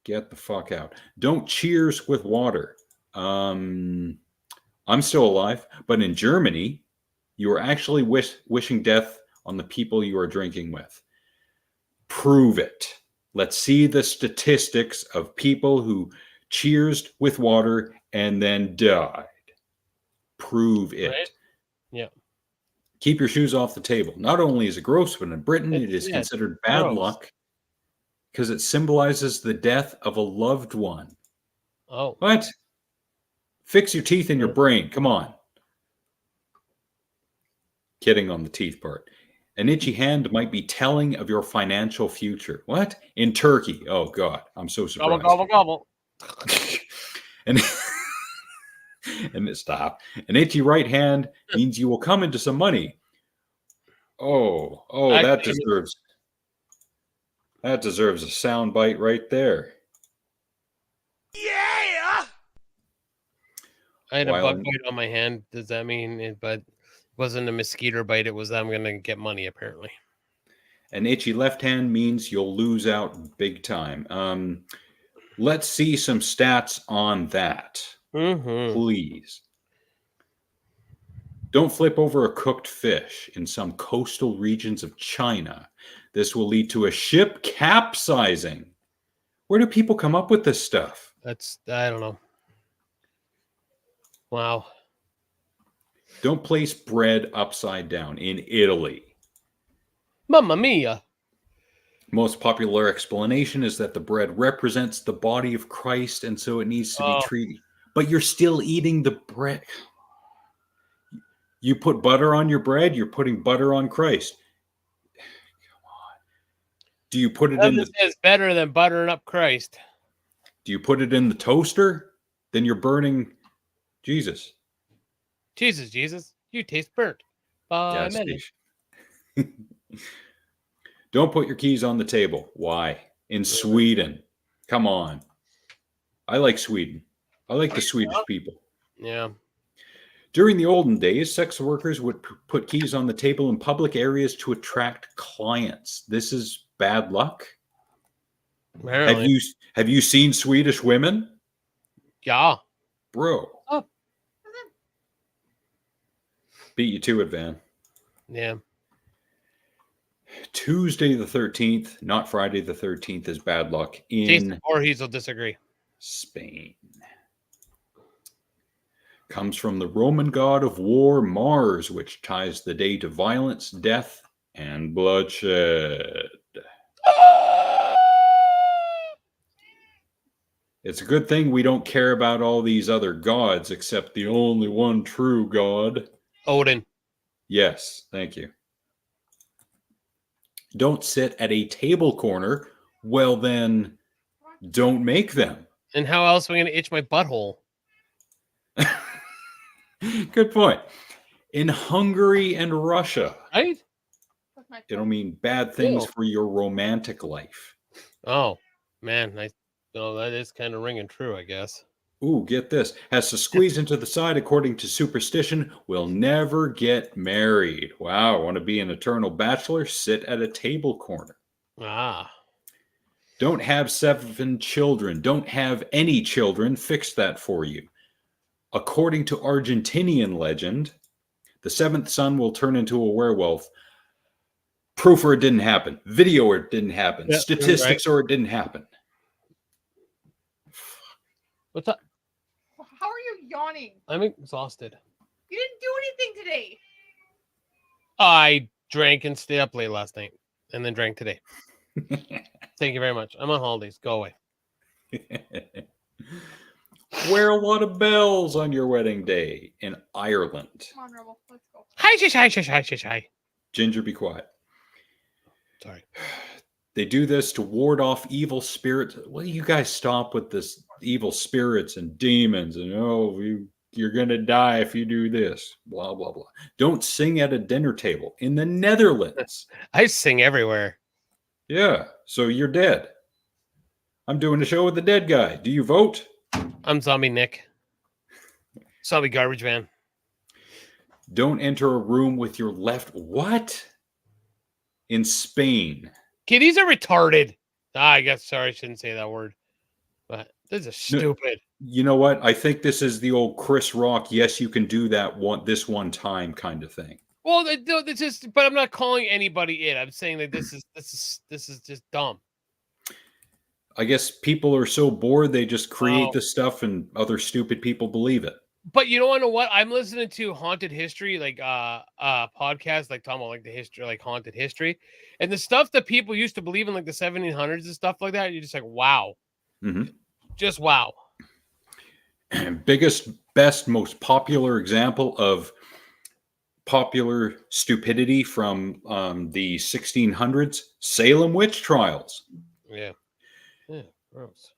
Speaker 4: Get the fuck out. Don't cheers with water. I'm still alive, but in Germany, you are actually wishing death on the people you are drinking with. Prove it. Let's see the statistics of people who cheersed with water and then died. Prove it.
Speaker 3: Right? Yeah.
Speaker 4: Keep your shoes off the table. Not only is it gross, but in Britain it is considered bad luck because it symbolizes the death of a loved one.
Speaker 3: Oh.
Speaker 4: What? Fix your teeth and your brain. Come on. Kidding on the teeth part. An itchy hand might be telling of your financial future. What? In Turkey. Oh, God. I'm so
Speaker 3: Gobble,
Speaker 4: surprised.
Speaker 3: gobble, gobble.
Speaker 4: and stop. An itchy right hand means you will come into some money. Oh,
Speaker 3: Actually,
Speaker 4: that deserves a sound bite right there.
Speaker 3: I had a
Speaker 4: While
Speaker 3: bug
Speaker 4: an-
Speaker 3: bite on my hand. Does that mean it? But it wasn't a mosquito bite. It was I'm going to get money, apparently.
Speaker 4: An itchy left hand means you'll lose out big time. Let's see some stats on that,
Speaker 3: Mm-hmm.
Speaker 4: please. Don't flip over a cooked fish in some coastal regions of China. This will lead to a ship capsizing. Where do people come up with this stuff?
Speaker 3: I don't know. Wow.
Speaker 4: Don't place bread upside down in Italy.
Speaker 3: Mamma mia.
Speaker 4: Most popular explanation is that the bread represents the body of Christ and so it needs to be
Speaker 3: Oh.
Speaker 4: treated. But you're still eating the bread. You put butter on your bread, you're putting butter on Christ. Come on. Do you put it in
Speaker 3: Nothing
Speaker 4: the
Speaker 3: is better than buttering up Christ.
Speaker 4: Do you put it in the toaster? Then you're burning Jesus.
Speaker 3: Jesus, you taste burnt. By
Speaker 4: Yes,
Speaker 3: many.
Speaker 4: Don't put your keys on the table. Why? In Sweden. Come on. I like Sweden. I like the Swedish people.
Speaker 3: Yeah.
Speaker 4: During the olden days, sex workers would put keys on the table in public areas to attract clients. This is bad luck.
Speaker 3: Apparently.
Speaker 4: Have you seen Swedish women?
Speaker 3: Yeah.
Speaker 4: Bro.
Speaker 3: Oh.
Speaker 4: Beat you to it, Van.
Speaker 3: Yeah.
Speaker 4: Tuesday the 13th, not Friday the 13th, is bad luck in
Speaker 3: Jason Voorhees will disagree.
Speaker 4: Spain. Comes from the Roman god of war, Mars, which ties the day to violence, death, and bloodshed. It's a good thing we don't care about all these other gods except the only one true god.
Speaker 3: Odin.
Speaker 4: Yes, thank you. Don't sit at a table corner. Well, then, don't make them.
Speaker 3: And how else am I going to itch my butthole?
Speaker 4: Good point. In Hungary and Russia,
Speaker 3: Right?
Speaker 4: it'll mean bad things
Speaker 3: Ew.
Speaker 4: for your romantic life.
Speaker 3: Oh, man. That is kind of ringing true, I guess.
Speaker 4: Ooh, get this. Has to squeeze into the side according to superstition, will never get married. Wow, want to be an eternal bachelor? Sit at a table corner.
Speaker 3: Ah.
Speaker 4: Don't have 7 children. Don't have any children. Fix that for you. According to Argentinian legend, the 7th son will turn into a werewolf. Proof or it didn't happen. Video or it didn't happen.
Speaker 3: Yeah,
Speaker 4: Statistics or it didn't happen.
Speaker 3: What's up?
Speaker 7: How are you yawning?
Speaker 3: I'm exhausted.
Speaker 7: You didn't do anything today.
Speaker 3: I drank and stayed up late last night and then drank today. Thank you very much. I'm on holidays. Go away.
Speaker 4: Wear a lot of bells on your wedding day in Ireland.
Speaker 7: Come on, Rebel. Let's go.
Speaker 3: Hi.
Speaker 4: Ginger, be quiet.
Speaker 3: Sorry.
Speaker 4: They do this to ward off evil spirits. Well, you guys stop with this evil spirits and demons and you're going to die if you do this. Blah, blah, blah. Don't sing at a dinner table in the Netherlands.
Speaker 3: I sing everywhere.
Speaker 4: Yeah, so you're dead. I'm doing a show with the dead guy. Do you vote?
Speaker 3: I'm Zombie Nick. Zombie Garbage Man.
Speaker 4: Don't enter a room with your left. What? In Spain.
Speaker 3: Kitties are retarded. I guess, sorry, I shouldn't say that word. But this is stupid.
Speaker 4: You know what? I think this is the old Chris Rock, yes, you can do that this one time kind of thing.
Speaker 3: Well, this is, but I'm not calling anybody it. I'm saying that this is just dumb.
Speaker 4: I guess people are so bored they just create this stuff and other stupid people believe it.
Speaker 3: But you don't know what? I'm listening to haunted history, like podcasts, like talking about like the history, like haunted history, and the stuff that people used to believe in, like the 1700s and stuff like that. You're just like, wow, just wow.
Speaker 4: Biggest, best, most popular example of popular stupidity from the 1600s, Salem witch trials.
Speaker 3: Yeah. Yeah. Gross.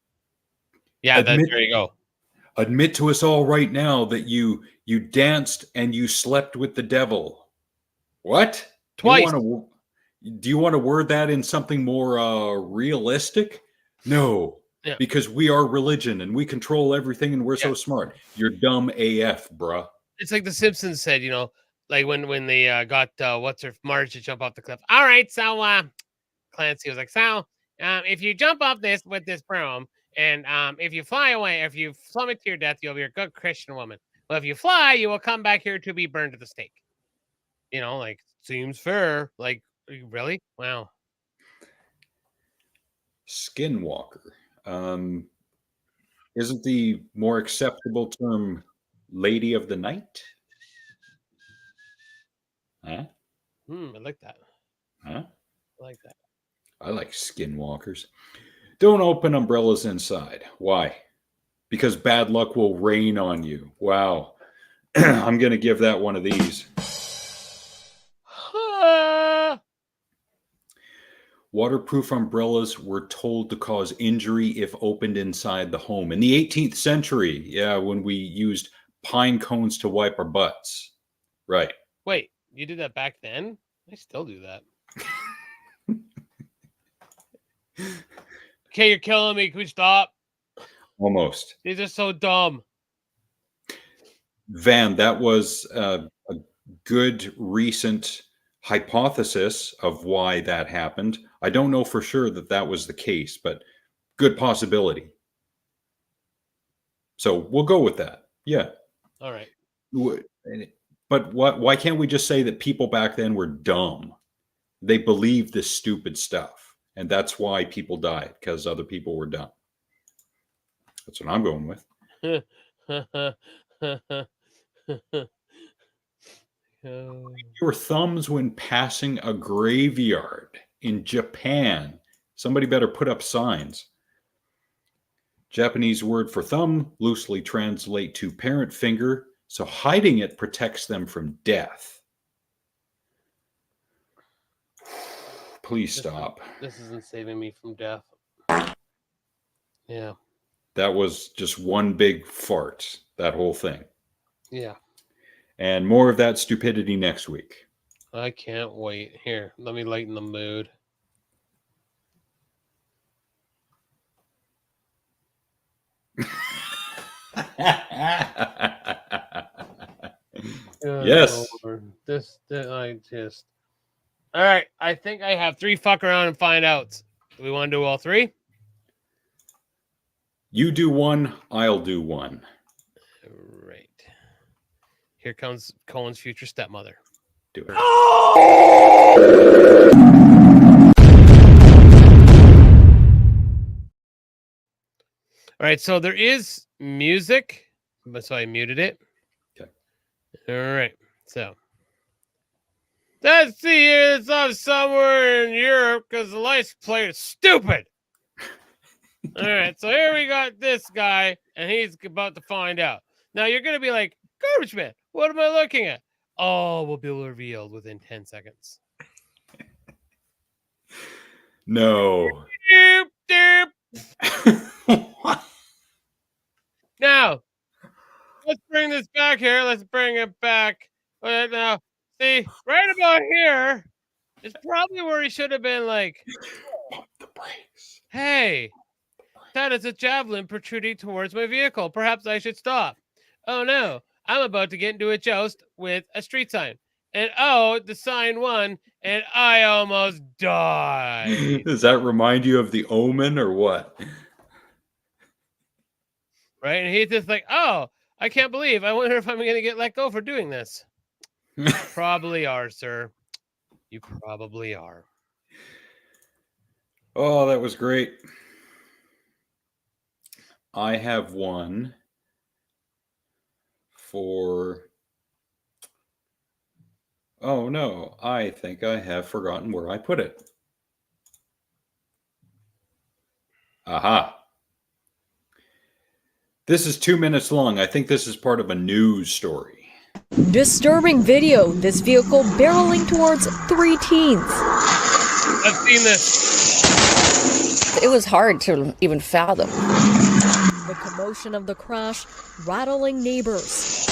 Speaker 3: Yeah.
Speaker 4: Admit,
Speaker 3: There you go.
Speaker 4: admit to us all right now that you danced and you slept with the devil. What?
Speaker 3: Twice.
Speaker 4: Do you want to word that in something more realistic? No,
Speaker 3: Yeah.
Speaker 4: because we are religion and we control everything and we're so
Speaker 3: Yeah.
Speaker 4: smart. You're dumb AF, bruh.
Speaker 3: It's like the Simpsons said, like when they got what's her Marge to jump off the cliff. All right, so Clancy was like, so if you jump off this with this broom, and if you fly away, if you plummet to your death, you'll be a good Christian woman. Well, if you fly, you will come back here to be burned at the stake. Like seems fair. Like really? Wow.
Speaker 4: Skinwalker. Isn't the more acceptable term Lady of the Night? Huh?
Speaker 3: I like that.
Speaker 4: Huh?
Speaker 3: I like that.
Speaker 4: I like skinwalkers. Don't open umbrellas inside. Why? Because bad luck will rain on you. Wow. I'm going to give that one of these. Waterproof umbrellas were told to cause injury if opened inside the home. In the 18th century, yeah, when we used pine cones to wipe our butts. Right.
Speaker 3: Wait, you did that back then? I still do that. Okay, you're killing me. Can we stop?
Speaker 4: Almost.
Speaker 3: These are so dumb.
Speaker 4: Van, that was a good recent hypothesis of why that happened. I don't know for sure that that was the case, but good possibility. So we'll go with that. Yeah.
Speaker 3: All right.
Speaker 4: But why can't we just say that people back then were dumb? They believed this stupid stuff. And that's why people died, because other people were dumb. That's what I'm going with. Your thumbs when passing a graveyard in Japan. Somebody better put up signs. Japanese word for thumb loosely translate to parent finger, so hiding it protects them from death. Please stop.
Speaker 3: This isn't saving me from death. Yeah.
Speaker 4: That was just one big fart, that whole thing.
Speaker 3: Yeah.
Speaker 4: And more of that stupidity next week.
Speaker 3: I can't wait. Here, let me lighten the mood.
Speaker 4: Yes.
Speaker 3: This I just. All right, I think I have 3 fuck around and find outs. Do we want to do all 3?
Speaker 4: You do one, I'll do one.
Speaker 3: Right. Here comes Cohen's future stepmother.
Speaker 4: Do it.
Speaker 3: All right, so there is music, but so I muted it.
Speaker 4: Okay.
Speaker 3: All right, so let's see here. It's off somewhere in Europe because the license plate is stupid. All right, so here we got this guy, and he's about to find out. Now you're gonna be like, garbage man, what am I looking at? Oh, will be revealed within 10 seconds.
Speaker 4: No.
Speaker 3: Doop, doop. Now, let's bring this back here. Let's bring it back. Now, see, right about here is probably where he should have been like,
Speaker 4: Pump the brakes.
Speaker 3: hey, that is a javelin protruding towards my vehicle. Perhaps I should stop. Oh no, I'm about to get into a joust with a street sign. And oh, the sign won, and I almost died.
Speaker 4: Does that remind you of The Omen or what?
Speaker 3: Right? And he's just like, oh, I can't believe. I wonder if I'm going to get let go for doing this. Probably are, sir. You probably are.
Speaker 4: Oh, that was great. I have one for... Oh, no. I think I have forgotten where I put it. Aha. This is 2 minutes long. I think this is part of a news story.
Speaker 9: Disturbing video. This vehicle barreling towards 3 teens.
Speaker 3: I've seen this.
Speaker 10: It was hard to even fathom.
Speaker 9: The commotion of the crash rattling neighbors.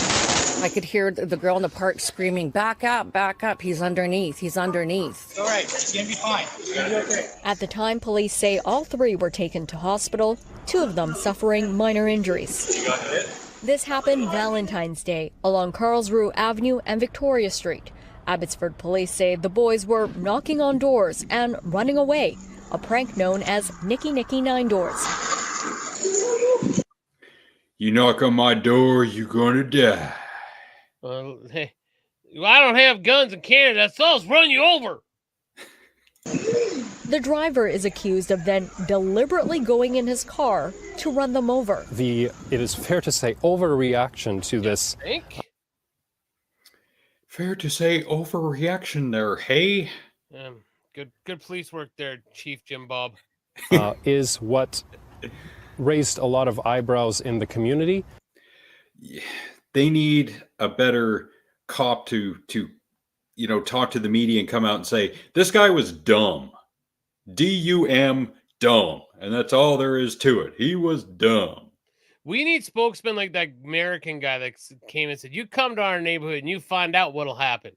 Speaker 10: I could hear the girl in the park screaming, back up, he's underneath, he's underneath.
Speaker 11: All right, it's gonna be fine. It's gonna be okay.
Speaker 9: At the time, police say all 3 were taken to hospital, 2 of them suffering minor injuries.
Speaker 11: You got it?
Speaker 9: This happened Valentine's Day along Karlsruhe Avenue and Victoria Street. Abbotsford police say the boys were knocking on doors and running away, a prank known as Nicky Nicky Nine Doors.
Speaker 4: You knock on my door, you're gonna die.
Speaker 3: Hey, I don't have guns in Canada, so I'll run you over.
Speaker 9: The driver is accused of then deliberately going in his car to run them over.
Speaker 12: It is fair to say overreaction to this.
Speaker 3: Think?
Speaker 4: Fair to say overreaction there, hey?
Speaker 3: Good police work there, Chief Jim Bob.
Speaker 12: Is what raised a lot of eyebrows in the community.
Speaker 4: Yeah, they need a better cop to talk to the media and come out and say, this guy was dumb. D-U-M, dumb. And that's all there is to it. He was dumb.
Speaker 3: We need spokesmen like that American guy that came and said, you come to our neighborhood and you find out what'll happen.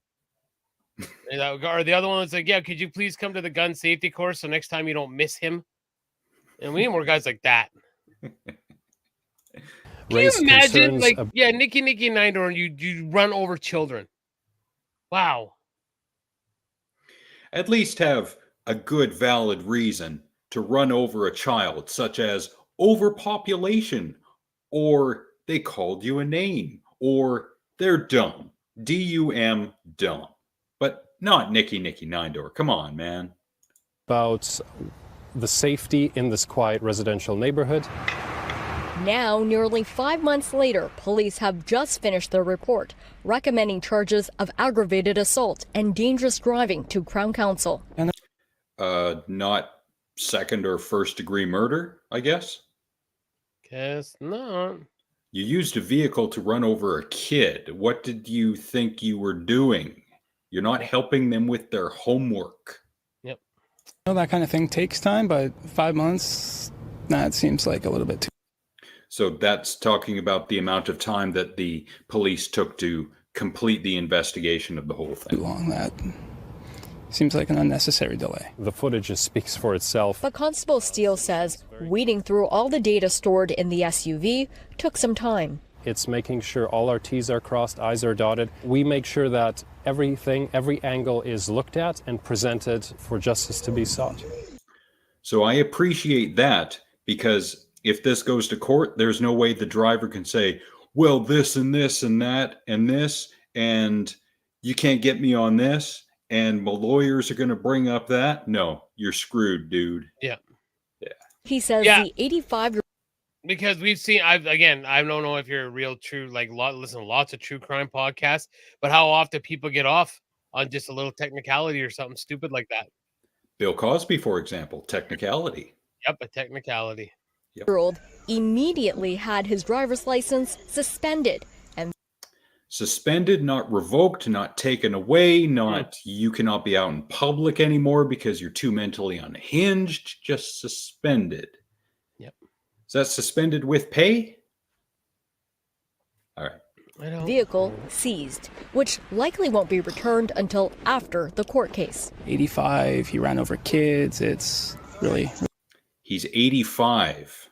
Speaker 3: Or the other one was like, yeah, could you please come to the gun safety course so next time you don't miss him? And we need more guys like that. Can you imagine, Nicky Nicky Nine Door, you run over children? Wow.
Speaker 4: At least have a good, valid reason to run over a child, such as overpopulation, or they called you a name, or they're dumb. D-U-M, dumb. But not Nicky Nicky Nine Door. Come on, man.
Speaker 12: About the safety in this quiet residential neighborhood.
Speaker 9: Now, nearly 5 months later, police have just finished their report, recommending charges of aggravated assault and dangerous driving to Crown Counsel.
Speaker 4: Not second or first degree murder, I guess?
Speaker 3: Guess not.
Speaker 4: You used a vehicle to run over a kid. What did you think you were doing? You're not helping them with their homework.
Speaker 3: Yep.
Speaker 13: That kind of thing takes time, but 5 months, it seems like a little bit too.
Speaker 4: So that's talking about the amount of time that the police took to complete the investigation of the whole thing.
Speaker 13: Too long. That seems like an unnecessary delay.
Speaker 12: The footage just speaks for itself.
Speaker 9: But Constable Steele says weeding through all the data stored in the SUV took some time.
Speaker 12: It's making sure all our T's are crossed, I's are dotted. We make sure that every angle is looked at and presented for justice to be sought.
Speaker 4: So I appreciate that, because if this goes to court, there's no way the driver can say, well, this and this and that and this, and you can't get me on this, and my lawyers are going to bring up that. No, you're screwed, dude.
Speaker 3: Yeah.
Speaker 9: He says the 85-year-old.
Speaker 3: Because we've seen, I don't know if you're a real true, listen to lots of true crime podcasts, but how often people get off on just a little technicality or something stupid like that.
Speaker 4: Bill Cosby, for example, technicality.
Speaker 3: Yep, a technicality.
Speaker 9: Yep. Immediately had his driver's license suspended.
Speaker 4: Suspended, not revoked, not taken away, not you cannot be out in public anymore because you're too mentally unhinged, just suspended.
Speaker 3: Yep.
Speaker 4: Is that suspended with pay? All right.
Speaker 9: Vehicle seized, which likely won't be returned until after the court case.
Speaker 13: 85, he ran over kids. It's really...
Speaker 4: He's 85.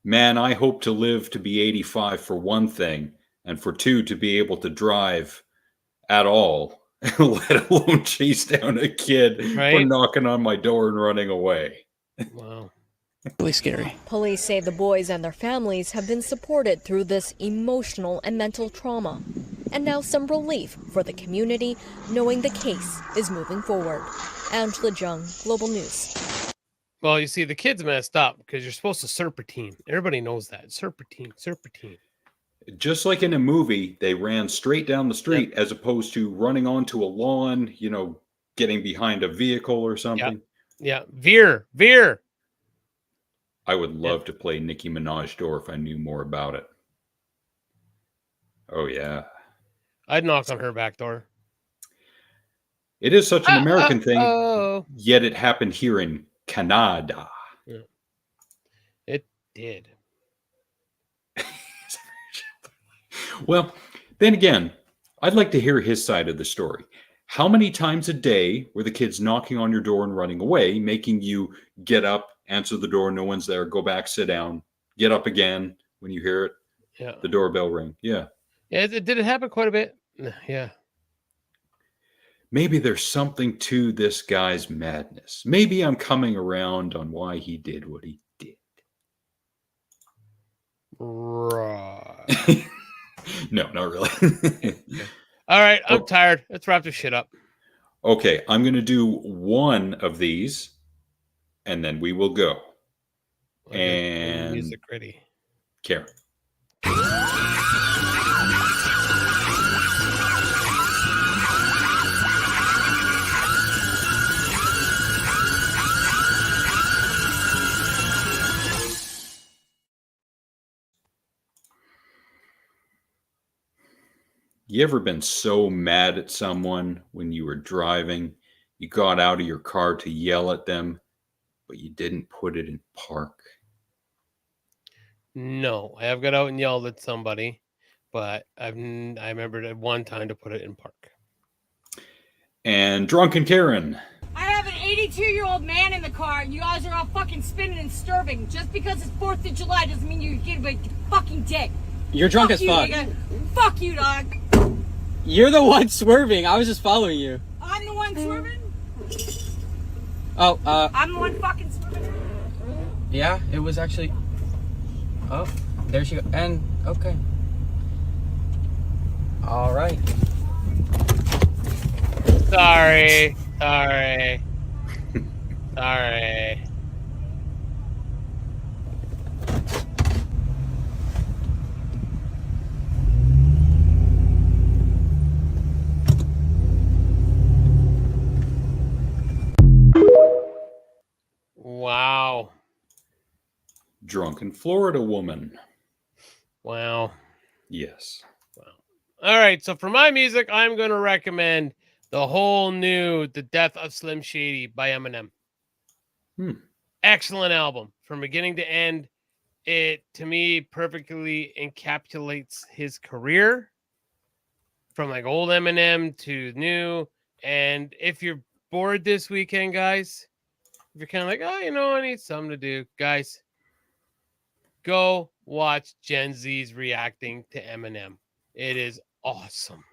Speaker 4: Man, I hope to live to be 85 for one thing, and for two, to be able to drive at all, let alone chase down a kid for knocking on my door and running away.
Speaker 3: Wow.
Speaker 13: Really scary.
Speaker 9: Police say the boys and their families have been supported through this emotional and mental trauma. And now some relief for the community, knowing the case is moving forward. Angela Jung, Global News.
Speaker 3: Well, you see, the kid's messed up because you're supposed to serpentine. Everybody knows that. Serpentine.
Speaker 4: Just like in a movie, they ran straight down the street as opposed to running onto a lawn, getting behind a vehicle or something.
Speaker 3: Yeah. Veer.
Speaker 4: I would love to play Nicki Minaj door if I knew more about it. Oh, yeah.
Speaker 3: I'd knock on her back door.
Speaker 4: It is such an American thing,
Speaker 3: Oh,
Speaker 4: yet it happened here in Canada.
Speaker 3: yeah. It did.
Speaker 4: Well, then again, I'd like to hear his side of the story. How many times a day were the kids knocking on your door and running away, making you get up, answer the door, no one's there, go back, sit down, get up again when you hear it,
Speaker 3: Yeah.
Speaker 4: the doorbell ring? Yeah.
Speaker 3: Yeah, did it happen quite a bit? Yeah.
Speaker 4: Maybe there's something to this guy's madness. Maybe I'm coming around on why he did what he did.
Speaker 3: Right.
Speaker 4: No, not really.
Speaker 3: All right, I'm tired. Let's wrap this shit up.
Speaker 4: Okay, I'm going to do one of these, and then we will go. And
Speaker 3: music ready.
Speaker 4: Karen. You ever been so mad at someone when you were driving, you got out of your car to yell at them, but you didn't put it in park?
Speaker 3: No, I have got out and yelled at somebody, but I remembered at one time to put it in park.
Speaker 4: And Drunken Karen.
Speaker 14: I have an 82-year-old man in the car, and you guys are all fucking spinning and stirving. Just because it's 4th of July doesn't mean you get a fucking dick.
Speaker 11: You're drunk as
Speaker 14: you,
Speaker 11: fuck.
Speaker 14: Nigga. Fuck you, dog.
Speaker 11: You're the one swerving. I was just following you.
Speaker 14: I'm the one swerving?
Speaker 11: Oh,
Speaker 14: I'm the one fucking swerving?
Speaker 11: yeah, it was actually... Oh, there she goes. And, okay. All right.
Speaker 3: Sorry. Wow.
Speaker 4: Drunken Florida woman.
Speaker 3: Wow.
Speaker 4: Yes.
Speaker 3: All right, so for my music, I'm going to recommend the whole new The Death of Slim Shady by Eminem. Excellent album from beginning to end. It, to me, perfectly encapsulates his career from like old Eminem to new. And if you're bored this weekend, guys, if you're kind of like, oh, you know, I need something to do, guys, go watch Gen Z's reacting to Eminem. It is awesome.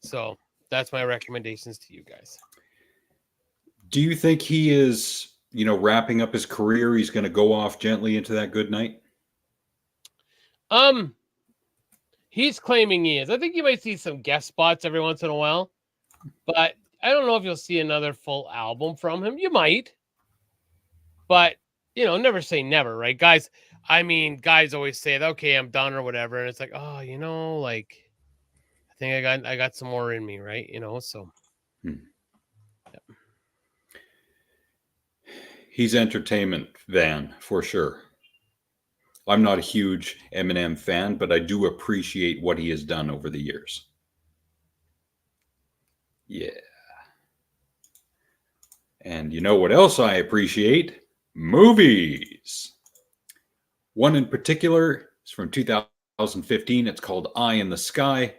Speaker 3: So that's my recommendations to you guys.
Speaker 4: Do you think he is, wrapping up his career? He's going to go off gently into that good night?
Speaker 3: He's claiming he is. I think you might see some guest spots every once in a while, but I don't know if you'll see another full album from him. You might, but never say never, right, guys? I mean, guys always say, okay, I'm done or whatever, and it's like, oh, I think I got some more in me, right? So.
Speaker 4: Yeah. He's entertainment van for sure. I'm not a huge Eminem fan, but I do appreciate what he has done over the years. Yeah. And you know what else I appreciate? Movies. One in particular is from 2015. It's called Eye in the Sky.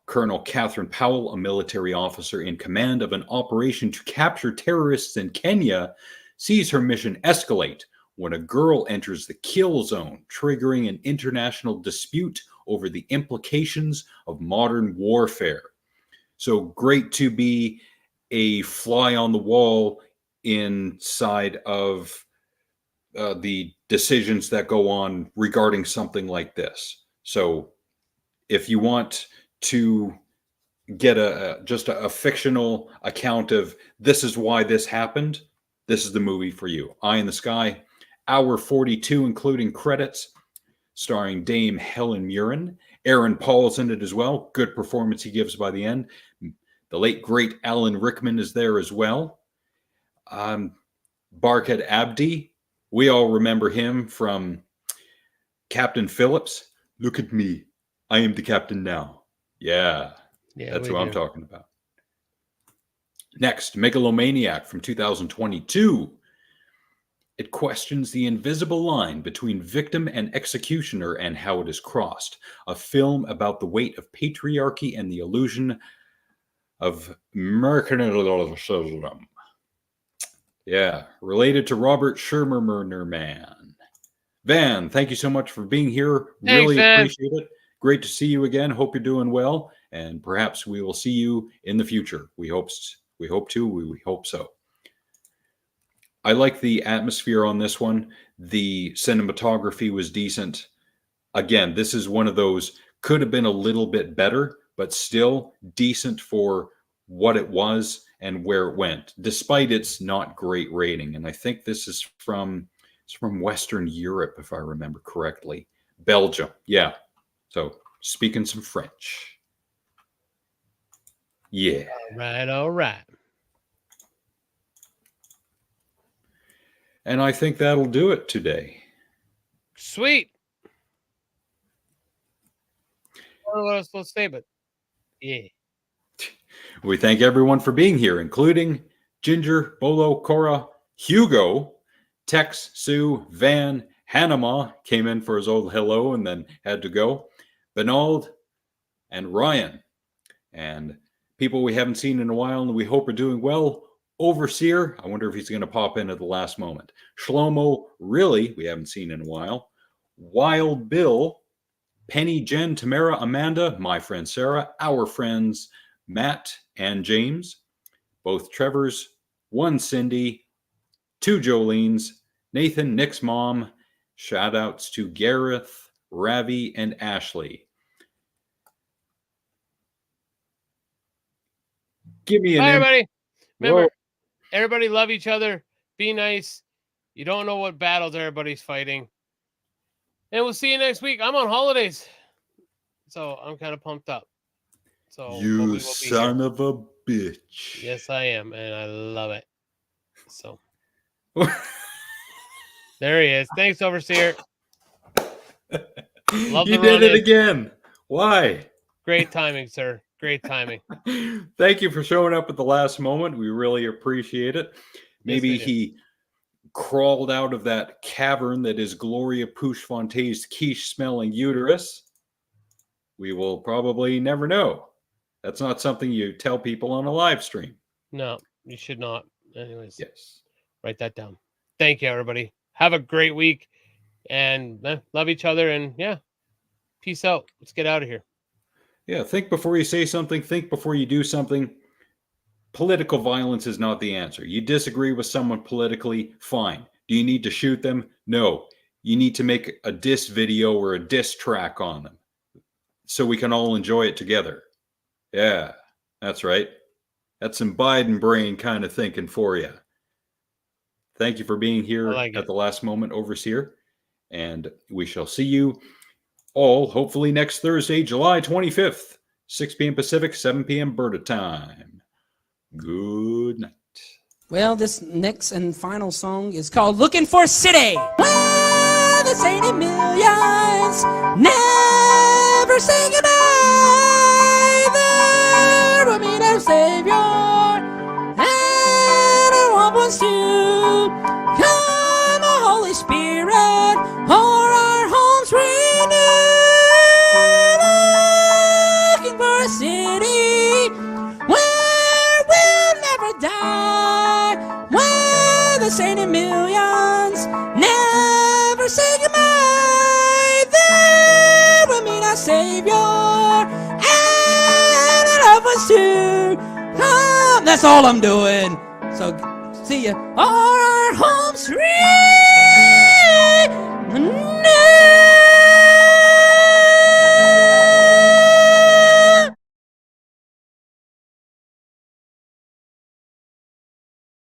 Speaker 4: Colonel Catherine Powell, a military officer in command of an operation to capture terrorists in Kenya, sees her mission escalate when a girl enters the kill zone, triggering an international dispute over the implications of modern warfare. So great to be a fly on the wall inside of the decisions that go on regarding something like this. So if you want to get just a fictional account of this is why this happened, this is the movie for you. Eye in the Sky, hour 42, including credits, starring Dame Helen Mirren. Aaron Paul's in it as well. Good performance he gives by the end. The late, great Alan Rickman is there as well. Barkad Abdi, we all remember him from Captain Phillips. Look at me. I am the captain now. Yeah,
Speaker 3: Yeah,
Speaker 4: that's
Speaker 3: we
Speaker 4: what I'm
Speaker 3: do.
Speaker 4: talking about. Next, Megalomaniac from 2022. It questions the invisible line between victim and executioner and how it is crossed. A film about the weight of patriarchy and the illusion of mercantilism. Yeah, related to Robert Shermer Man. Van, thank you so much for being here.
Speaker 3: Thanks,
Speaker 4: Really
Speaker 3: Van.
Speaker 4: appreciate it. Great to see you again. Hope you're doing well, and perhaps we will see you in the future. We hope so. I like the atmosphere on this one. The cinematography was decent. Again, this is one of those could have been a little bit better, but still decent for what it was and where it went, despite its not great rating. And I think this is from Western Europe, if I remember correctly. Belgium, yeah. So speaking some French. Yeah.
Speaker 3: All right.
Speaker 4: And I think that'll do it today.
Speaker 3: Sweet. I don't know what I was supposed to say, but yeah.
Speaker 4: We thank everyone for being here, including Ginger, Bolo, Cora, Hugo, Tex, Sue, Van, Hanama came in for his old hello and then had to go, Benald, and Ryan. And people we haven't seen in a while and we hope are doing well. Overseer, I wonder if he's going to pop in at the last moment. Shlomo, really, we haven't seen in a while. Wild Bill, Penny, Jen, Tamara, Amanda, my friend Sarah, our friends Matt and James, both Trevors, one Cindy, two Jolene's, Nathan, Nick's mom, shout outs to Gareth, Ravi, and Ashley. Give me an
Speaker 3: Bye, everybody. Remember,
Speaker 4: Whoa.
Speaker 3: everybody love each other. Be nice. You don't know what battles everybody's fighting. And we'll see you next week. I'm on holidays, so I'm kind of pumped up. So
Speaker 4: You son of a bitch.
Speaker 3: Yes, I am, and I love it. So there he is. Thanks, Overseer. Love
Speaker 4: You
Speaker 3: the
Speaker 4: did it
Speaker 3: run-in.
Speaker 4: again. Why?
Speaker 3: Great timing, sir. Great timing.
Speaker 4: Thank you for showing up at the last moment. We really appreciate it. Maybe
Speaker 3: we do.
Speaker 4: he crawled out of that cavern that is Gloria Pouchfontain's quiche-smelling uterus. We will probably never know. That's not something you tell people on a live stream.
Speaker 3: No, you should not. Anyways.
Speaker 4: Yes.
Speaker 3: Write that down. Thank you, everybody. Have a great week. And love each other. And yeah, peace out. Let's get out of here.
Speaker 4: Yeah, think before you say something. Think before you do something. Political violence is not the answer. You disagree with someone politically, fine. Do you need to shoot them? No. You need to make a diss video or a diss track on them so we can all enjoy it together. Yeah, that's right. That's some Biden brain kind of thinking for you. Thank you for being here at the last moment, Overseer. And we shall see you all hopefully next Thursday, July 25th, 6 p.m. Pacific, 7 p.m. Berta time. Good night.
Speaker 15: Well, this next and final song is called Looking for a City. Well, there's 80 millions, never say goodbye. There will meet our Savior, and our loved ones too. Come, O Holy Spirit, o'er our homes renew. Looking for a city where we'll never die, where the sainted millions never say goodbye. There we'll meet our Savior and our loved ones too. Come, that's all I'm doing. So see ya. All our homes free.